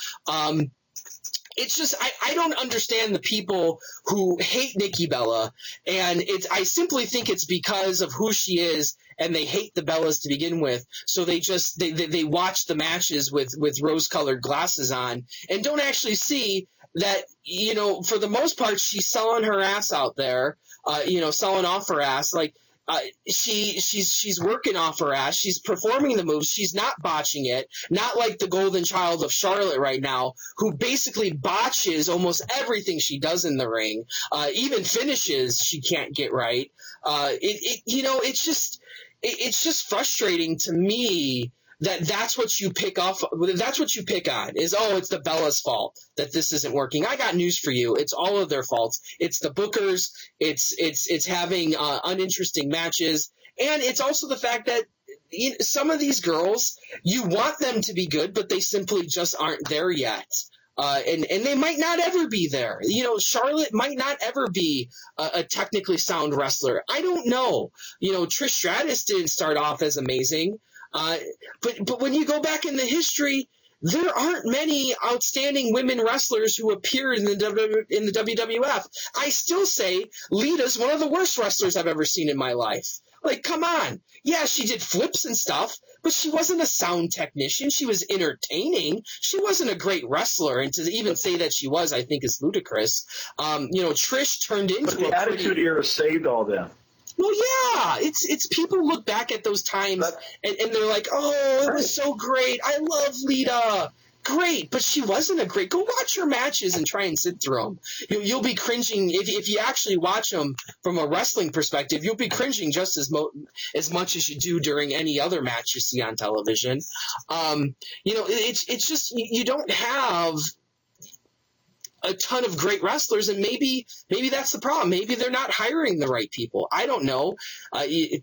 It's just I don't understand the people who hate Nikki Bella, and I simply think it's because of who she is, and they hate the Bellas to begin with. So they watch the matches with rose-colored glasses on and don't actually see that, for the most part, she's selling her ass out there, selling off her ass. Like, she's working off her ass. She's performing the moves. She's not botching it. Not like the golden child of Charlotte right now, who basically botches almost everything she does in the ring. Even finishes she can't get right. It's just frustrating to me that's what you pick off. That's what you pick on is, it's the Bella's fault that this isn't working. I got news for you. It's all of their faults. It's the bookers. It's having uninteresting matches. And it's also the fact that some of these girls, you want them to be good, but they simply just aren't there yet. And they might not ever be there. Charlotte might not ever be a technically sound wrestler. I don't know. Trish Stratus didn't start off as amazing. But when you go back in the history, there aren't many outstanding women wrestlers who appeared in the WWF. I still say Lita's one of the worst wrestlers I've ever seen in my life. Like, come on. Yeah, she did flips and stuff, but she wasn't a sound technician. She was entertaining. She wasn't a great wrestler, and to even say that she was, I think, is ludicrous. Trish turned into the Attitude Era saved all them. Well, yeah, it's people look back at those times and they're like, oh, it was so great. I love Lita. Great, but she wasn't a great. Go watch her matches and try and sit through them. You'll be cringing if you actually watch them from a wrestling perspective. You'll be cringing just as much as you do during any other match you see on television. It's just you don't have a ton of great wrestlers, and maybe that's the problem. Maybe they're not hiring the right people. I don't know.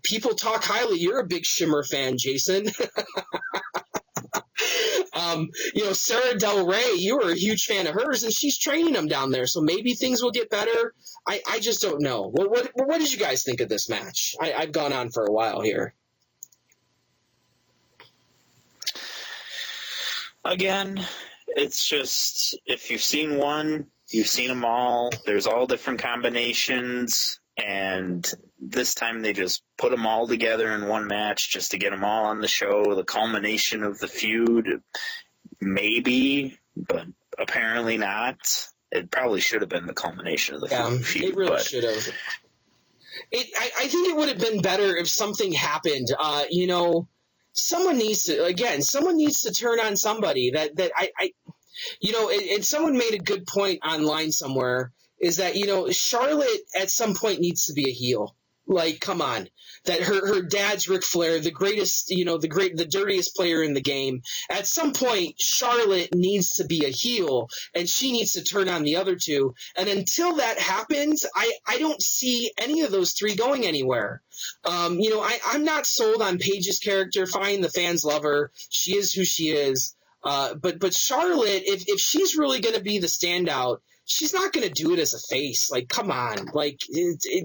People talk highly. You're a big Shimmer fan, Jason. Sarah Del Rey, you were a huge fan of hers, and she's training them down there, so maybe things will get better. I just don't know. What did you guys think of this match? I've gone on for a while here. Again, it's just, if you've seen one, you've seen them all. There's all different combinations, and this time they just put them all together in one match just to get them all on the show. The culmination of the feud, maybe, but apparently not. It probably should have been the culmination of the feud. It really should have. I think it would have been better if something happened. Someone needs to turn on somebody and someone made a good point online somewhere, is that, Charlotte at some point needs to be a heel. Like, come on. That her dad's Ric Flair, the greatest, the dirtiest player in the game. At some point, Charlotte needs to be a heel, and she needs to turn on the other two. And until that happens, I don't see any of those three going anywhere. I'm not sold on Paige's character. Fine, the fans love her. She is who she is. But Charlotte, if she's really going to be the standout, she's not going to do it as a face. Like, come on. Like,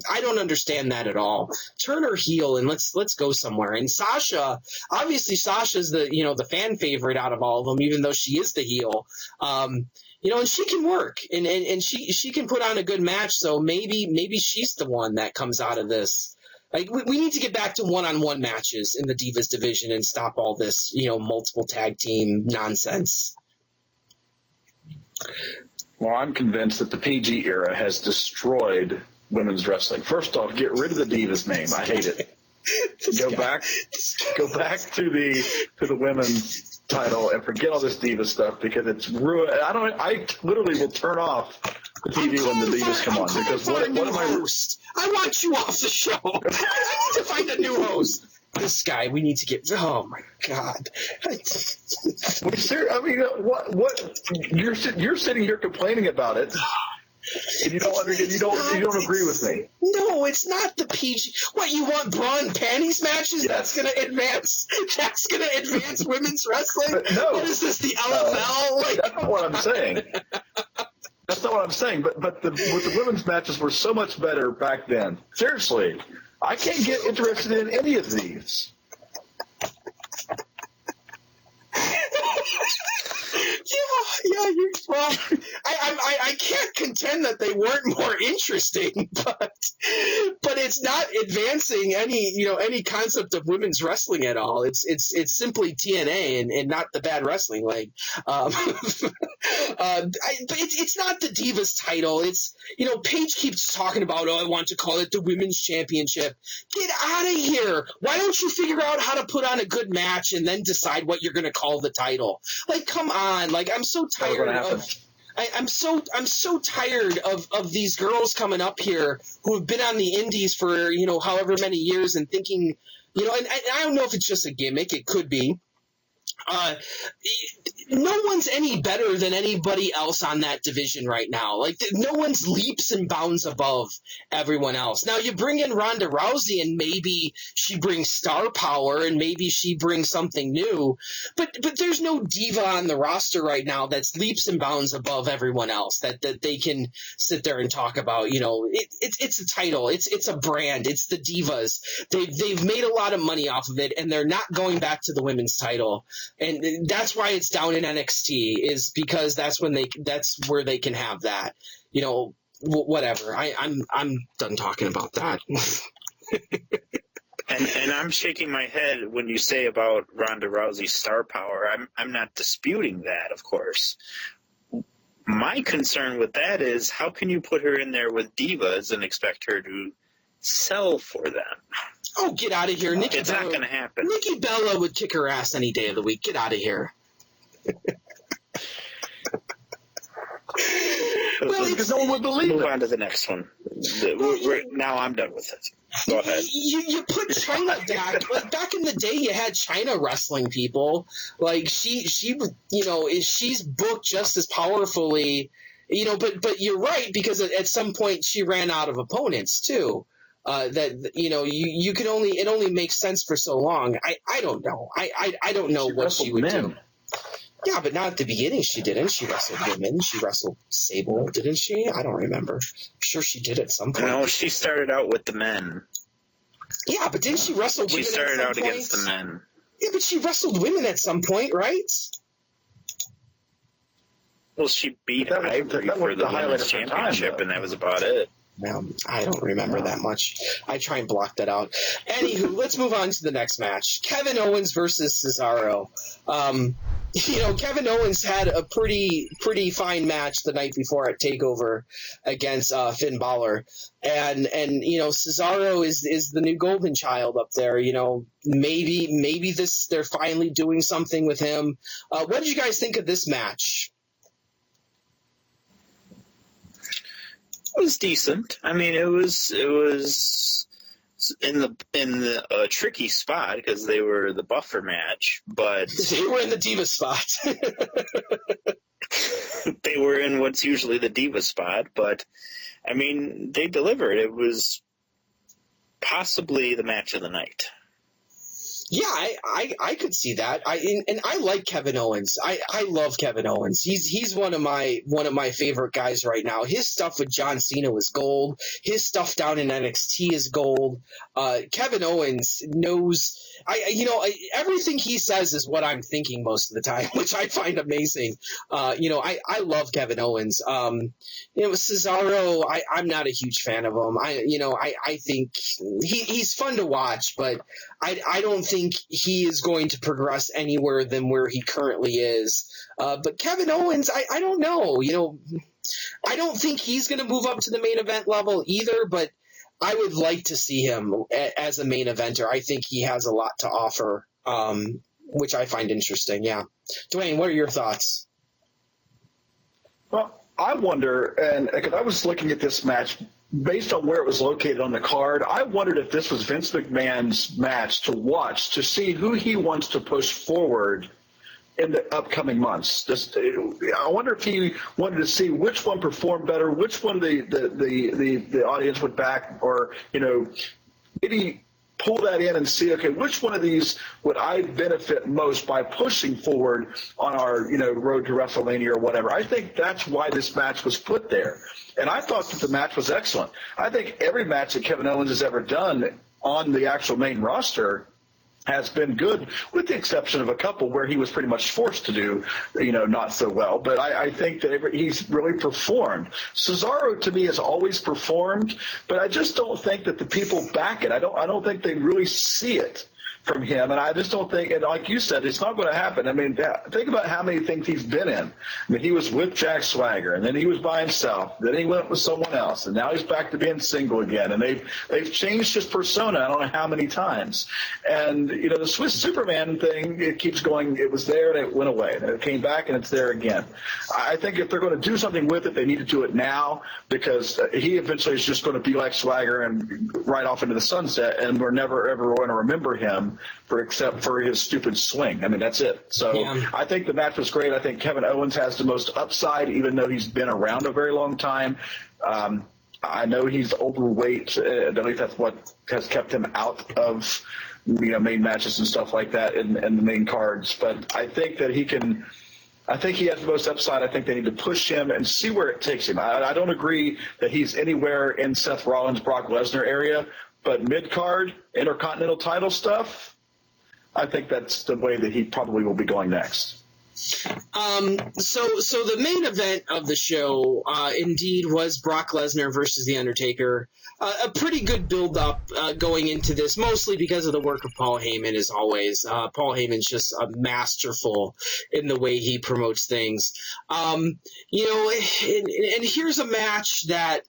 I don't understand that at all. Turn her heel and let's go somewhere. And Sasha, obviously Sasha's the fan favorite out of all of them, even though she is the heel. And she can work and she can put on a good match. So maybe she's the one that comes out of this. Like, we need to get back to one-on-one matches in the Divas division and stop all this, multiple tag team nonsense. Well, I'm convinced that the PG era has destroyed women's wrestling. First off, get rid of the Divas name. I hate it. Go back to the women's title and forget all this Divas stuff, because it's ruined. I literally will turn off the TV when the Divas come on, because what am I? I want you off the show. I need to find a new host. This guy, we need to get. Oh my God! What? You're sitting here complaining about it, and you don't agree with me. No, it's not the PG. What, you want bra and panties matches? Yes. That's gonna advance. That's gonna advance women's wrestling. No, what is this? The LFL? That's not what I'm saying. That's not what I'm saying. But the women's matches were so much better back then. Seriously. I can't get interested in any of these. I can't contend that they weren't more interesting, but it's not advancing any concept of women's wrestling at all. It's simply TNA and not the Bad Wrestling League. But it's not the Divas title. It's, Paige keeps talking about, I want to call it the Women's Championship. Get out of here. Why don't you figure out how to put on a good match and then decide what you're going to call the title? Like, come on. Like, I'm so tired of. I'm so tired of these girls coming up here who have been on the indies for, however many years and thinking, and I don't know if it's just a gimmick. It could be. no one's any better than anybody else on that division right now. Like, no one's leaps and bounds above everyone else. Now, you bring in Ronda Rousey, and maybe she brings star power, and maybe she brings something new. But there's no diva on the roster right now that's leaps and bounds above everyone else that they can sit there and talk about. You know, it's a title. It's a brand. It's the Divas. They've made a lot of money off of it, and they're not going back to the women's title. And that's why it's down in NXT, is because that's where they can have that. You know, whatever. I'm done talking about that. And I'm shaking my head when you say about Ronda Rousey's star power. I'm not disputing that, of course. My concern with that is, how can you put her in there with divas and expect her to sell for them? Oh, get out of here. It's not going to happen. Nikki Bella would kick her ass any day of the week. Get out of here. Well, because no one would believe it. Move on to the next one. Now I'm done with it. Go ahead. You put China back. Like, back in the day, you had China wrestling people. Like, she you know, she's booked just as powerfully. You know, but you're right, because at some point she ran out of opponents too. That, you know, you can only, it only makes sense for so long. I don't know. I don't know what she would do. Yeah, but not at the beginning. She didn't. She wrestled women. She wrestled Sable, didn't she? I don't remember. I'm sure she did at some point. No, she started out with the men. Yeah, but didn't she wrestle women? She started at some out point? against the men. Yeah, but she wrestled women at some point, right? Well, she beat Ivory for the women's championship, and that was about it. Well, I don't remember that much. I try and block that out. Anywho, let's move on to the next match. Kevin Owens versus Cesaro. You know, Kevin Owens had a pretty fine match the night before at TakeOver against Finn Balor. And you know, Cesaro is the new golden child up there. You know, maybe they're finally doing something with him. What did you guys think of this match? It was decent. I mean, it was in the tricky spot because they were the buffer match, but they were in the diva spot. They were in what's usually the diva spot, but I mean, they delivered. It was possibly the match of the night. Yeah, I could see that. And I like Kevin Owens. I love Kevin Owens. He's one of my favorite guys right now. His stuff with John Cena was gold. His stuff down in NXT is gold. Kevin Owens knows. Everything he says is what I'm thinking most of the time, which I find amazing. I love Kevin Owens. Cesaro, I'm not a huge fan of him. I think he's fun to watch, but I don't think he is going to progress anywhere than where he currently is. But Kevin Owens, I don't know. I don't think he's going to move up to the main event level either, but I would like to see him as a main eventer. I think he has a lot to offer, which I find interesting. Yeah. Dwayne, what are your thoughts? Well, I wonder, and because I was looking at this match based on where it was located on the card, I wondered if this was Vince McMahon's match to watch to see who he wants to push forward in the upcoming months. I wonder if he wanted to see which one performed better, which one the audience would back, or maybe pull that in and see, okay, which one of these would I benefit most by pushing forward on our road to WrestleMania or whatever. I think that's why this match was put there. And I thought that the match was excellent. I think every match that Kevin Owens has ever done on the actual main roster has been good, with the exception of a couple where he was pretty much forced to do, not so well. But I think that he's really performed. Cesaro, to me, has always performed, but I just don't think that the people back it. I don't think they really see it from him, and I just don't think, and like you said, it's not going to happen. I mean, think about how many things he's been in. I mean, he was with Jack Swagger, and then he was by himself, then he went with someone else, and now he's back to being single again, and they've changed his persona I don't know how many times. And the Swiss Superman thing, it keeps going. It was there and it went away, and it came back and it's there again. I think if they're going to do something with it, they need to do it now, because he eventually is just going to be like Swagger and right off into the sunset, and we're never ever going to remember him him except for his stupid swing. I mean, that's it. So Yeah. I think the match was great. I think Kevin Owens has the most upside, even though he's been around a very long time. I know he's overweight. At least that's what has kept him out of main matches and stuff like that in the main cards. But I think that he can. I think he has the most upside. I think they need to push him and see where it takes him. I don't agree that he's anywhere in Seth Rollins, Brock Lesnar area, but mid-card, intercontinental title stuff, I think that's the way that he probably will be going next. So the main event of the show, indeed, was Brock Lesnar versus The Undertaker. A pretty good build-up going into this, mostly because of the work of Paul Heyman, as always. Paul Heyman's just masterful in the way he promotes things. And here's a match that,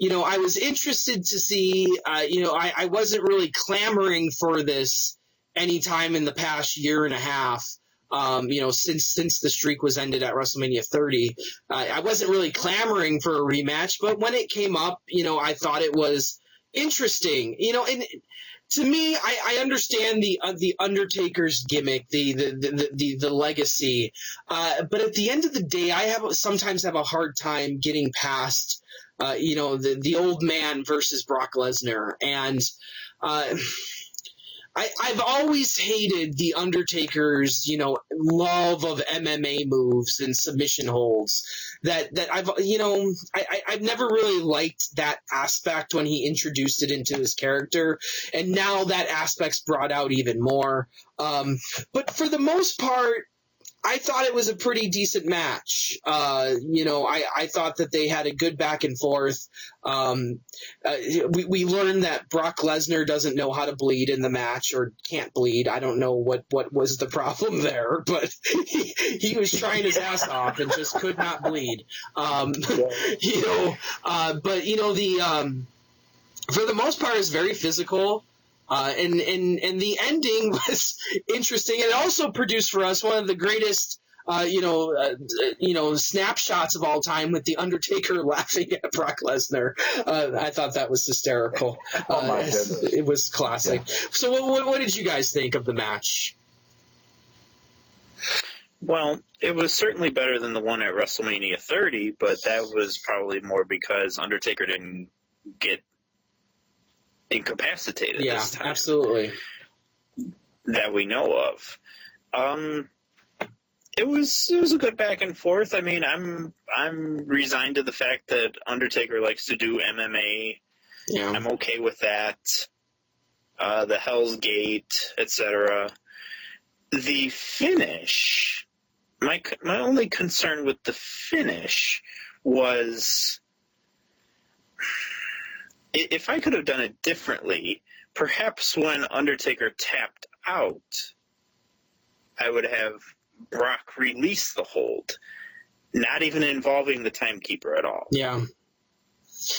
I was interested to see. I wasn't really clamoring for this anytime in the past year and a half. Since the streak was ended at WrestleMania 30, I wasn't really clamoring for a rematch, but when it came up, I thought it was interesting, and to me, I understand the Undertaker's gimmick, the legacy, but at the end of the day, I sometimes have a hard time getting past, the old man versus Brock Lesnar, and, I've always hated the Undertaker's, love of MMA moves and submission holds. That I've never really liked that aspect when he introduced it into his character, and now that aspect's brought out even more. But for the most part, I thought it was a pretty decent match. I thought that they had a good back and forth. We learned that Brock Lesnar doesn't know how to bleed in the match, or can't bleed. I don't know what was the problem there, but he was trying his ass off and just could not bleed. For the most part, it's very physical. And the ending was interesting, and it also produced for us one of the greatest, snapshots of all time, with the Undertaker laughing at Brock Lesnar. I thought that was hysterical. Oh my goodness. It was classic. Yeah. So, what did you guys think of the match? Well, it was certainly better than the one at WrestleMania 30, but that was probably more because Undertaker didn't get incapacitated this time. Absolutely. That we know of. It was a good back and forth. I mean, I'm resigned to the fact that Undertaker likes to do MMA. Yeah. I'm okay with that. The Hell's Gate, etc. The finish, my only concern with the finish was, if I could have done it differently, perhaps when Undertaker tapped out, I would have Brock release the hold, not even involving the timekeeper at all. Yeah.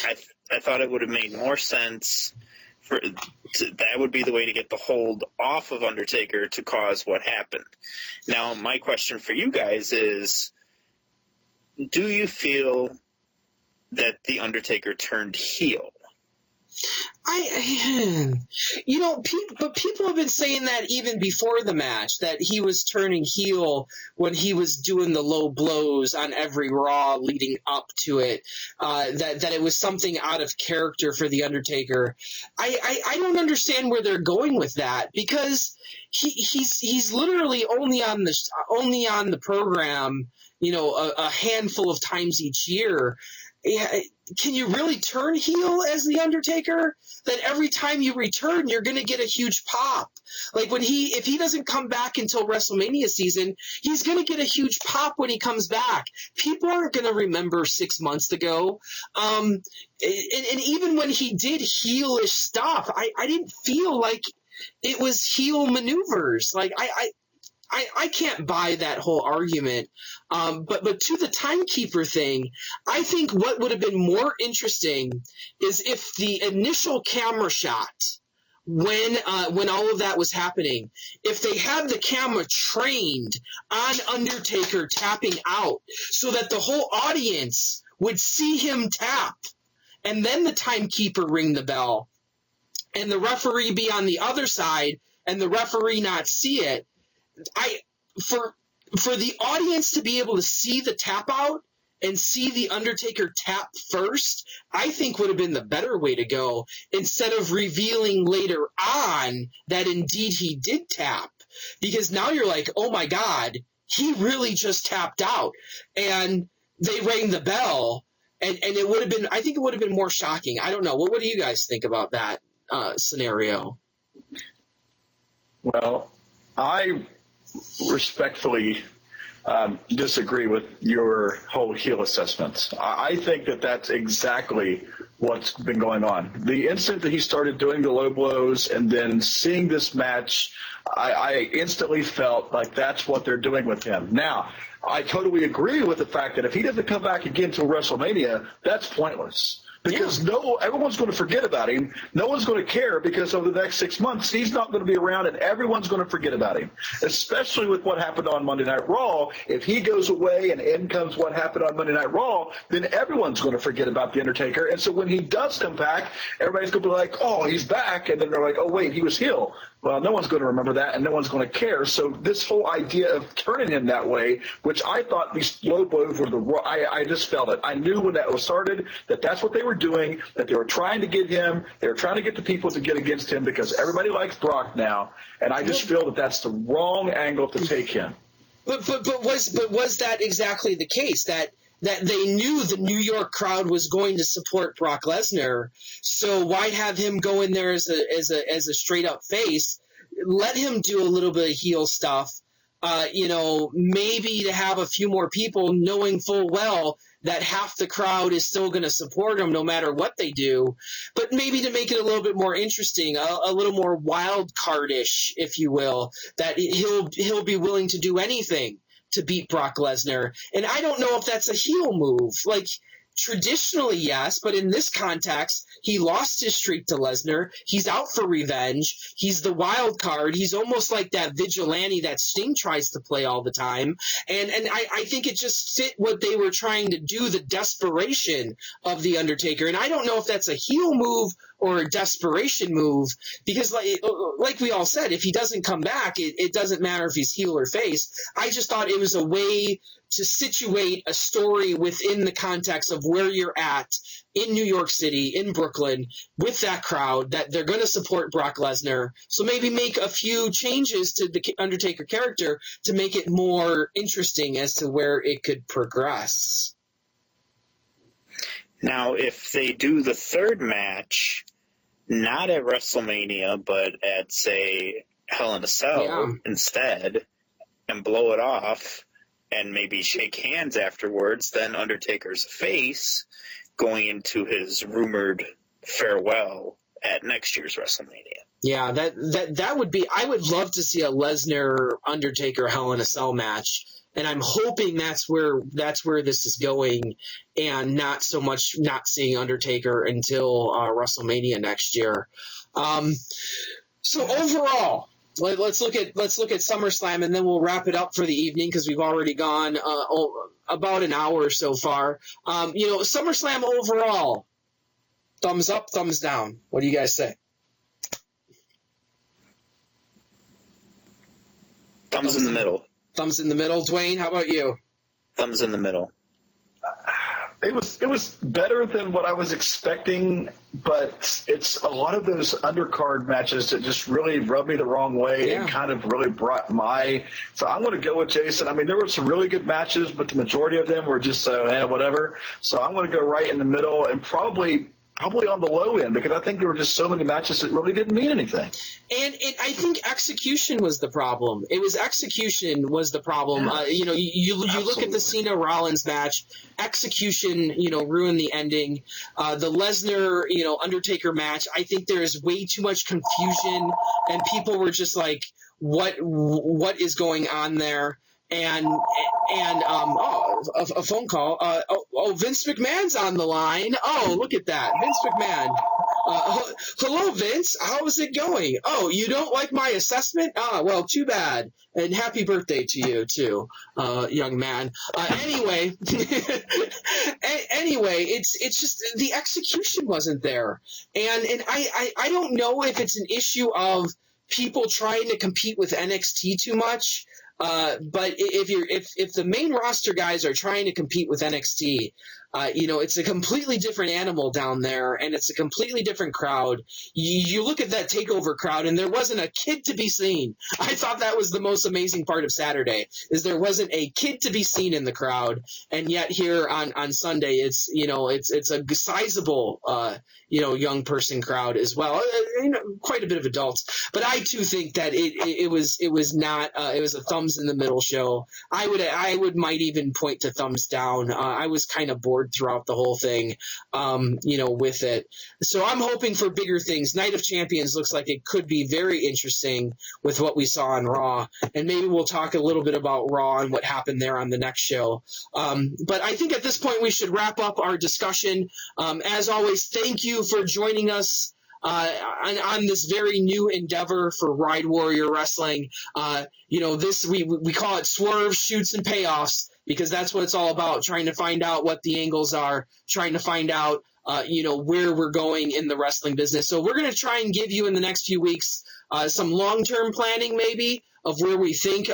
I thought it would have made more sense that would be the way to get the hold off of Undertaker to cause what happened. Now, my question for you guys is, do you that The Undertaker turned heel? But people have been saying that even before the match, that he was turning heel when he was doing the low blows on every Raw leading up to it, that it was something out of character for The Undertaker. I don't understand where they're going with that, because he's literally only on the program, a handful of times each year. Yeah, can you really turn heel as The Undertaker? That every time you return, you're going to get a huge pop. Like if he doesn't come back until WrestleMania season, he's going to get a huge pop when he comes back. People aren't going to remember 6 months ago. And even when he did heelish stuff, I didn't feel like it was heel maneuvers. Like I can't buy that whole argument. But to the timekeeper thing, I think what would have been more interesting is if the initial camera shot, when all of that was happening, if they had the camera trained on Undertaker tapping out, so that the whole audience would see him tap, and then the timekeeper ring the bell, and the referee be on the other side and the referee not see it, for the audience to be able to see the tap out and see the Undertaker tap first, I think would have been the better way to go, instead of revealing later on that indeed he did tap. Because now you're like, oh my God, he really just tapped out. And they rang the bell, and it would have been, I think it would have been more shocking. I don't know. What do you guys think about that scenario? Well, I respectfully disagree with your whole heel assessment. I think that that's exactly what's been going on. The instant that he started doing the low blows and then seeing this match, I instantly felt like that's what they're doing with him. Now, I totally agree with the fact that if he doesn't come back again till WrestleMania, that's pointless. Because everyone's going to forget about him. No one's going to care, because over the next 6 months, he's not going to be around, and everyone's going to forget about him, especially with what happened on Monday Night Raw. If he goes away and in comes what happened on Monday Night Raw, then everyone's going to forget about The Undertaker. And so when he does come back, everybody's going to be like, oh, he's back. And then they're like, oh, wait, he was heel. Well, no one's going to remember that, and no one's going to care. So this whole idea of turning him that way, which I thought these low blows were I just felt it. I knew when that was started that that's what they were doing, that they were trying to get him. They were trying to get the people to get against him, because everybody likes Brock now, and I just feel that that's the wrong angle to take him. But was that exactly the case? That they knew the New York crowd was going to support Brock Lesnar, so why have him go in there as a straight up face? Let him do a little bit of heel stuff, maybe to have a few more people, knowing full well that half the crowd is still going to support him no matter what they do, but maybe to make it a little bit more interesting, a little more wild card-ish, if you will, that he'll be willing to do anything to beat Brock Lesnar. And I don't know if that's a heel move. Like, traditionally, yes, but in this context, he lost his streak to Lesnar. He's out for revenge. He's the wild card. He's almost like that vigilante that Sting tries to play all the time. And I think it just fit what they were trying to do, the desperation of The Undertaker. And I don't know if that's a heel move or a desperation move, because like we all said, if he doesn't come back, it doesn't matter if he's heel or face. I just thought it was a way to situate a story within the context of where you're at in New York City, in Brooklyn, with that crowd, that they're going to support Brock Lesnar. So maybe make a few changes to the Undertaker character to make it more interesting as to where it could progress. Now, if they do the third match, not at WrestleMania, but at, say, Hell in a Cell instead, and blow it off, and maybe shake hands afterwards, then Undertaker's face going into his rumored farewell at next year's WrestleMania. Yeah, that would be – I would love to see a Lesnar-Undertaker Hell in a Cell match, and I'm hoping that's where this is going, and not so much not seeing Undertaker until WrestleMania next year. So overall – let's look at SummerSlam, and then we'll wrap it up for the evening, because we've already gone about an hour so far. SummerSlam overall, thumbs up, thumbs down. What do you guys say? Thumbs in the middle. Thumbs in the middle. Dwayne, how about you? Thumbs in the middle. It was better than what I was expecting, but it's a lot of those undercard matches that just really rubbed me the wrong way and kind of really brought so I'm going to go with Jason. I mean, there were some really good matches, but the majority of them were just whatever. So I'm going to go right in the middle, and probably on the low end, because I think there were just so many matches that really didn't mean anything. And I think execution was the problem. Execution was the problem. You look at the Cena-Rollins match, execution, ruined the ending. The Lesnar, Undertaker match, I think there is way too much confusion, and people were just like, what is going on there? And a phone call. Vince McMahon's on the line. Oh, look at that, Vince McMahon. Hello, Vince. How's it going? Oh, you don't like my assessment? Well, too bad. And happy birthday to you too, young man. Anyway, it's just the execution wasn't there, and I don't know if it's an issue of people trying to compete with NXT too much. But if the main roster guys are trying to compete with NXT, it's a completely different animal down there, and it's a completely different crowd. You look at that TakeOver crowd, and there wasn't a kid to be seen. I thought that was the most amazing part of Saturday, is there wasn't a kid to be seen in the crowd, and yet here on Sunday, it's a sizable young person crowd as well. Quite a bit of adults, but I too think that it was a thumbs in the middle show. I might even point to thumbs down. I was kind of bored throughout the whole thing, with it. So I'm hoping for bigger things. Night of Champions looks like it could be very interesting with what we saw on Raw, and maybe we'll talk a little bit about Raw and what happened there on the next show. But I think at this point we should wrap up our discussion. As always, thank you for joining us on this very new endeavor for Ride Warrior Wrestling. This we call it Swerves, Shoots, and Payoffs, because that's what it's all about, trying to find out what the angles are, trying to find out where we're going in the wrestling business. So we're going to try and give you in the next few weeks some long-term planning, maybe, of where we think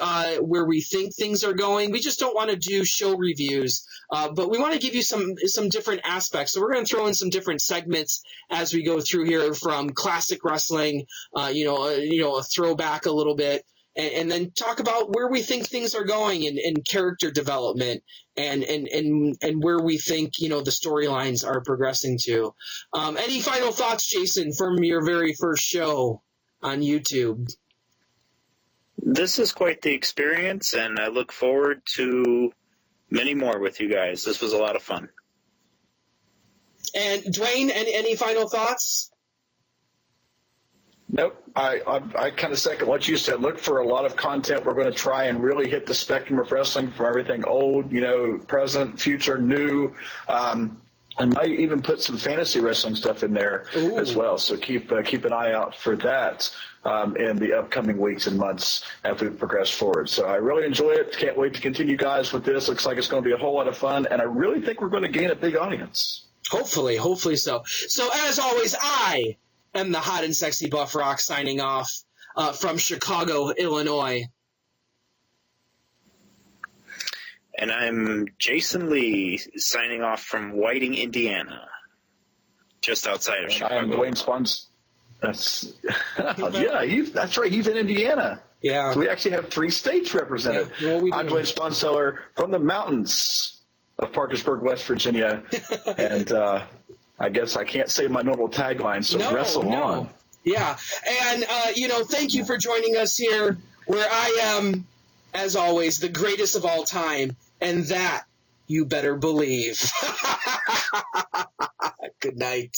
things are going. We just don't want to do show reviews, but we want to give you some different aspects. So we're going to throw in some different segments as we go through here, from classic wrestling, a throwback a little bit, and then talk about where we think things are going and character development and where we think the storylines are progressing to. Any final thoughts, Jason, from your very first show on YouTube? This is quite the experience, and I look forward to many more with you guys. This was a lot of fun. And Dwayne, any final thoughts? Nope. I kind of second what you said. Look for a lot of content. We're going to try and really hit the spectrum of wrestling, from everything old, present, future, new. I might even put some fantasy wrestling stuff in there as well. So keep an eye out for that in the upcoming weeks and months as we progress forward. So I really enjoy it. Can't wait to continue, guys, with this. Looks like it's going to be a whole lot of fun, and I really think we're going to gain a big audience. Hopefully so. So as always, I am the hot and sexy Buff Rock, signing off from Chicago, Illinois. And I'm Jason Lee, signing off from Whiting, Indiana, just outside of Chicago. I'm Dwayne Spons. That's that's right. He's in Indiana. Yeah. So we actually have 3 states represented. Yeah, I'm Dwayne Sponseller from the mountains of Parkersburg, West Virginia, and I guess I can't say my normal tagline, so wrestle on. Yeah, and thank you for joining us here, where I am, as always, the greatest of all time, and that you better believe. Good night.